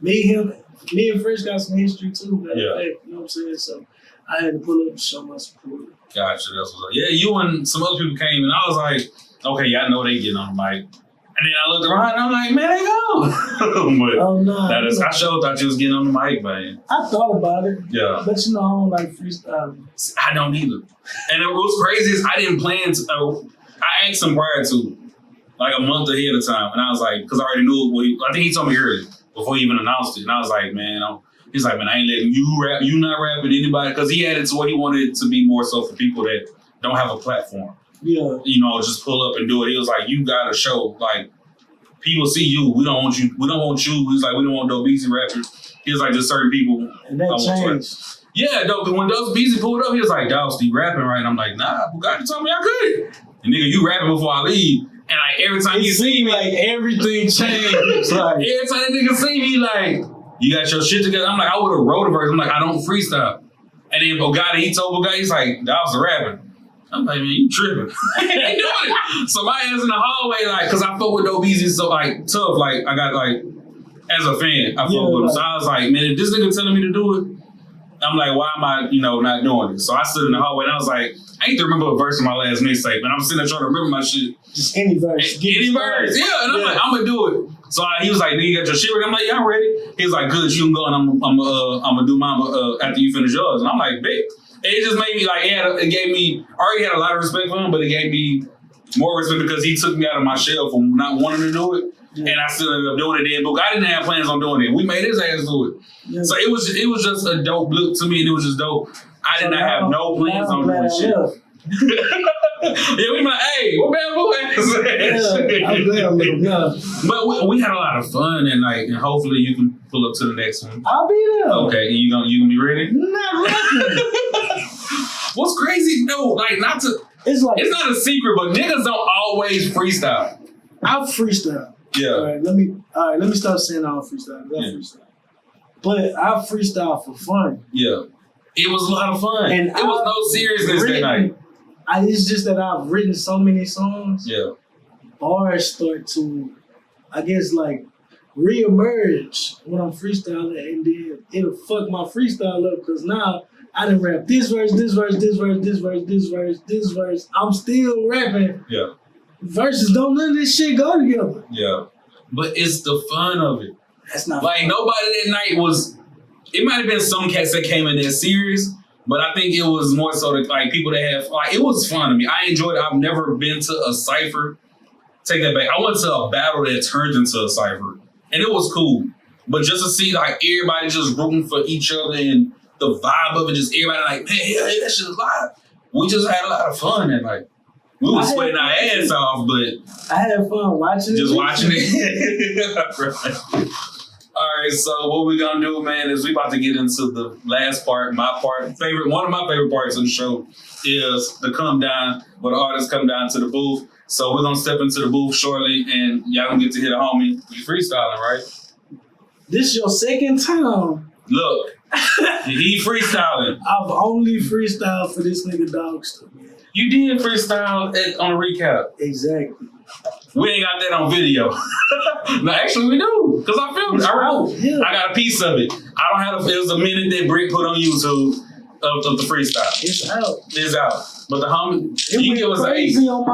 Me and Fresh got some history too. You know what I'm saying? So I had to pull up and show my support. Gotcha, that's what's up. Yeah, you and some other people came and I was like, okay, I know they getting on the mic. And then I looked around and I'm like, man, they go. But oh no. I sure thought you was getting on the mic, man. I thought about it. Yeah. But I don't like freestyling. I don't either. And what was crazy is I didn't plan to. I asked him prior to, like a month ahead of time, and I was like, because I already knew I think he told me early before he even announced it, and I was like, man, he's like, man, I ain't letting you rap, you not rapping anybody, because he had it to where he wanted it to be more so for people that don't have a platform. Yeah. Just pull up and do it. He was like, you got to show, like, people see you. We don't want you. He's like, we don't want those easy rappers. He was like, just certain people. And that changed. Yeah, though, because when those Beezy pulled up, he was like, Dogsta, you rapping right? And I'm like, nah, Bugatti told me I could. And nigga, you rapping before I leave. And like every time you see me, like everything changed. Like every time that nigga see me, like, you got your shit together. I'm like, I would have wrote a verse. I'm like, I don't freestyle. And then Bugatti, he told Bugatti, he's like, Dogsta rapping. I'm like, man, you tripping. Ain't doing it. So my ass in the hallway, like, cause I fuck with Dope Easy so like tough. Like I got like, as a fan, I fuck with him. So I was like, man, if this nigga telling me to do it, I'm like, why am I, not doing this? So I stood in the hallway and I was like, I need to remember a verse from my last mixtape, and I'm sitting there trying to remember my shit. Just any verse. Any verse, yeah. And I'm like, I'm gonna do it. So he was like, "Nigga, you got your shit ready?" I'm like, "Yeah, I'm ready." He was like, "Good, you can go, and I'm gonna do mine after you finish yours." And I'm like, "Bet." It just made me like, it gave me. I already had a lot of respect for him, but it gave me more respect because he took me out of my shell from not wanting to do it, and I still ended up doing it. Then, but I didn't have plans on doing it. We made his ass do it. Yeah. So it was just a dope look to me, and it was just dope. I did not have no plans on doing shit. Yeah, we like, hey, what bad boy ass? I'm glad. But we had a lot of fun, and hopefully you can pull up to the next one. I'll be there. Okay, and you gonna be ready? Not ready. What's crazy? No, not to. It's not a secret, but niggas don't always freestyle. I freestyle. Yeah. All right, let me stop saying I don't freestyle. I freestyle. But I freestyle for fun. Yeah. It was a lot of fun. And it was no seriousness that night. It's just that I've written so many songs. Yeah. Bars start to, I guess, reemerge when I'm freestyling, and then it'll fuck my freestyle up because now I done rap this verse, this verse, this verse, this verse, this verse, this verse. I'm still rapping. Yeah. Verses don't none of this shit go together. Yeah. But it's the fun of it. That's not nobody that night was. It might have been some cats that came in there serious, but I think it was more so people that have it was fun to me. I enjoyed it. I've never been to a cypher. Take that back. I went to a battle that turned into a cypher, and it was cool. But just to see everybody just rooting for each other and the vibe of it, just everybody man, yeah, that shit is live. We just had a lot of fun that night. We were sweating our ass off, but I had fun watching it. Just watching it. Right. All right, so what we're gonna do, man, is we about to get into the last part. One of my favorite parts of the show is the come down, where the artists come down to the booth. So we're gonna step into the booth shortly, and y'all gonna get to hear the homie. You freestyling, right? This your second time. Look, he freestyling. I've only freestyled for this nigga Dogsta. You did freestyle on a recap. Exactly. We ain't got that on video. No, actually we do, because I filmed it. I got a piece of it. I don't have it was a minute that Britt put on YouTube of the freestyle. It's out. But the homie, you give us crazy on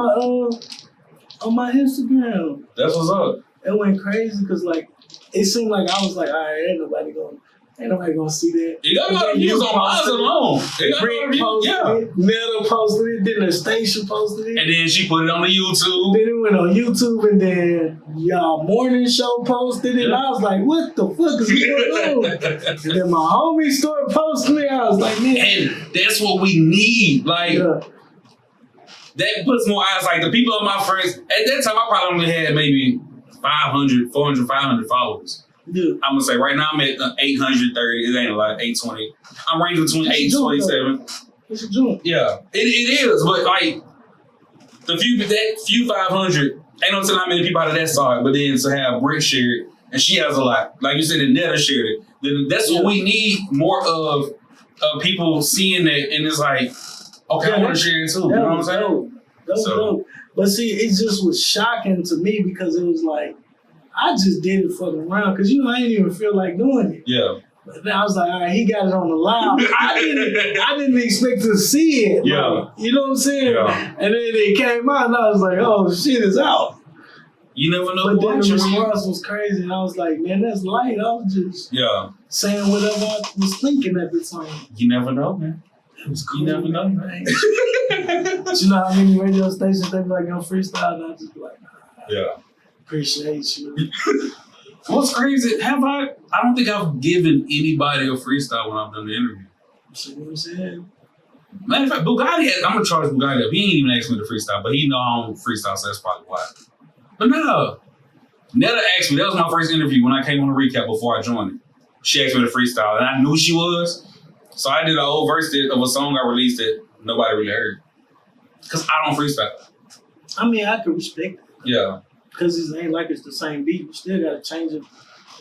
my Instagram. That's what's up. It went crazy because it seemed like I was all right, ain't nobody gonna see that. You got a lot of views on mine alone. Britt posted it, Meta posted it, then the station posted it. And then she put it on the YouTube. Then it went on YouTube, and then y'all morning show posted it. And I was like, what the fuck is going on? And then my homie started posting it. I was like, man. And that's what we need. That puts more eyes. The people of my friends, at that time, I probably only had maybe 500 followers. Yeah. I'm gonna say right now I'm at 830. It ain't a lot. 820. I'm ranging between 827. It's a joint. Yeah, it is. But the few 500, ain't no telling how many people out of that saw it. But then to have Britt share it, and she has a lot. Like you said, and Netta shared it. Then that's what we need more of people seeing it, and it's okay, I want to share it too. You know what I'm saying? That was dope. But see, it just was shocking to me because it was I just did it fucking around because I didn't even feel like doing it. Yeah. But then I was like, all right, he got it on the live. I didn't expect to see it. Yeah. You know what I'm saying? Yeah. And then it came out and I was like, oh shit, it's out. You never know. But then the response was crazy and I was like, man, that's light. I was just saying whatever I was thinking at the time. You never know, man. It was cool. You never know, man. But you know how many radio stations they be on freestyle and I just be like, yeah. Appreciate you. What's crazy? I don't think I've given anybody a freestyle when I've done the interview. See what I'm saying? Matter of fact, Bugatti, I'm gonna charge Bugatti up. He ain't even asked me to freestyle, but he know I don't freestyle, so that's probably why. But no. Netta asked me, that was my first interview when I came on the recap before I joined it. She asked me to freestyle, and I knew she was. So I did an old verse of a song I released that nobody really heard. Because I don't freestyle. I mean, I could respect it. Yeah. Because it ain't like it's the same beat. You still got to change the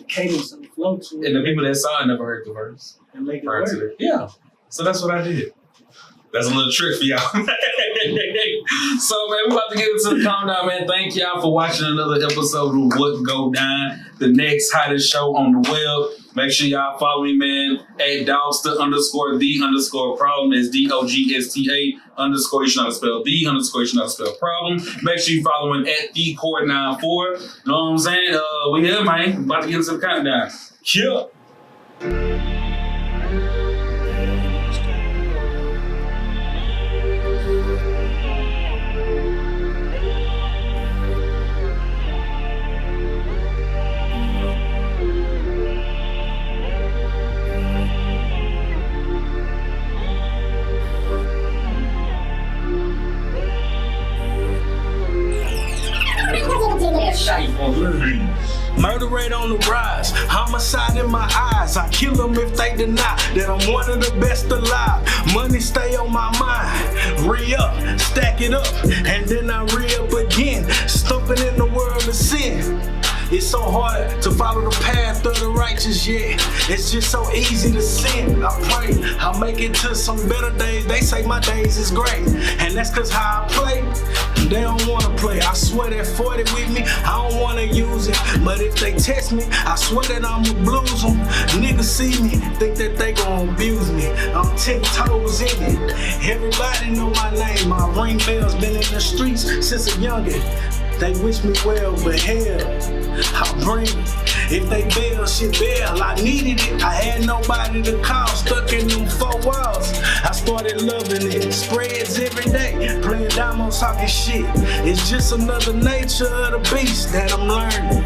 cadence and the flow to it. And the people that saw it never heard the verse. And make it work. Yeah. So that's what I did. That's a little trick for y'all. So, man, we about to get into the countdown, man. Thank y'all for watching another episode of What Go Dine, the next hottest show on the web. Make sure y'all follow me, man, at Dogsta _the_ problem. It's DOGSTA _ you should not spell the _ you should not spell problem. Make sure you follow him at TheCourt94. You know what I'm saying? We here, man. About to get into the countdown. Yeah. Murder rate on the rise, homicide in my eyes. I kill them if they deny that I'm one of the best alive. Money stay on my mind, re-up, stack it up, and then I re-up again. Stumping in the world of sin. It's so hard to follow the path of the righteous, yeah. It's just so easy to sin. I pray I'll make it to some better days. They say my days is great, and that's cause how I play. They don't wanna play. I swear that 40 with me, I don't wanna use it. But if they test me, I swear that I'ma blues them. Niggas see me, think that they gon' abuse me. I'm 10 toes in it. Everybody know my name. My ring bell's been in the streets since a youngin'. They wish me well, but hell, I'll bring it. If they bail, shit bail. I needed it. I had nobody to call, stuck in them 4 walls. I started loving it. Spreads every day, playing diamonds, talking shit. It's just another nature of the beast that I'm learning.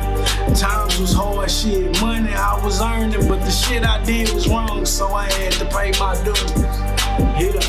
Times was hard shit, money I was earning, but the shit I did was wrong, so I had to pay my dues. Yeah,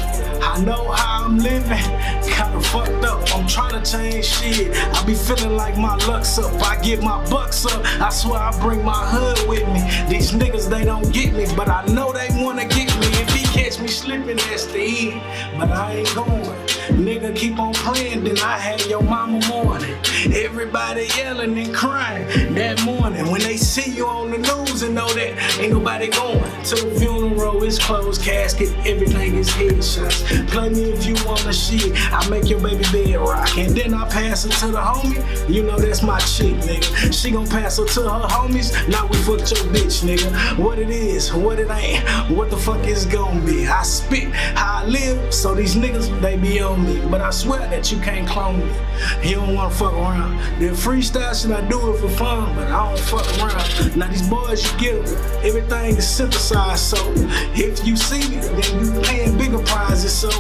I know how I'm living, kinda fucked up. I'm trying to change shit. I be feeling like my luck's up. I get my bucks up. I swear I bring my hood with me. These niggas, they don't get me, but I know they wanna get me. If he catch me slipping, that's the end. But I ain't going. Nigga, keep on playing, then I had your mama mourning. Everybody yelling and crying that morning. When they see you on the news and know that ain't nobody going to the funeral, it's closed casket, everything is headshots. Play me if you wanna shit, I make your baby bed rock. And then I pass her to the homie, you know that's my chick, nigga. She gon' pass her to her homies, now we fucked your bitch, nigga. What it is, what it ain't, what the fuck is gon' be. I spit how I live, so these niggas, they be on me. But I swear that you can't clone me. You don't wanna fuck around. Then freestyle, should I do it for fun? But I don't fuck around. Now these boys, you get them. Everything is synthesized, so if you see me, then you paying bigger prizes. So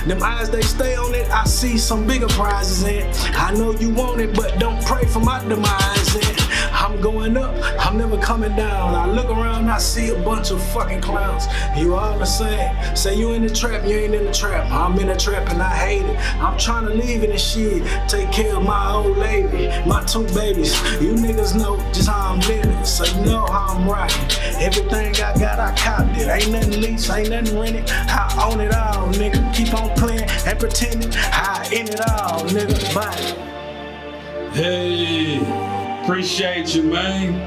them eyes, they stay on it. I see some bigger prizes in. I know you want it, but don't pray for my demise. And I'm going up, I'm never coming down. I look around, I see a bunch of fucking clowns. You all the same. Say you in the trap, you ain't in the trap. I'm in the trap and I hate it. I'm trying to leave it and shit. Take care of my old lady, my 2 babies. You niggas know just how I'm living, so you know how I'm rocking. Everything I got, I copped it. Ain't nothing leased, ain't nothing rented. I own it all, nigga. Keep on playing and pretending I in it all, nigga. Bye. Hey, appreciate you, man.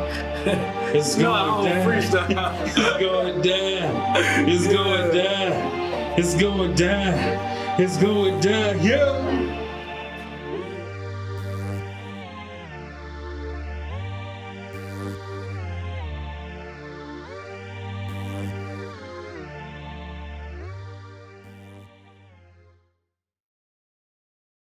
It's going down. It's going down. It's going down. It's going down. It's going down. Yeah.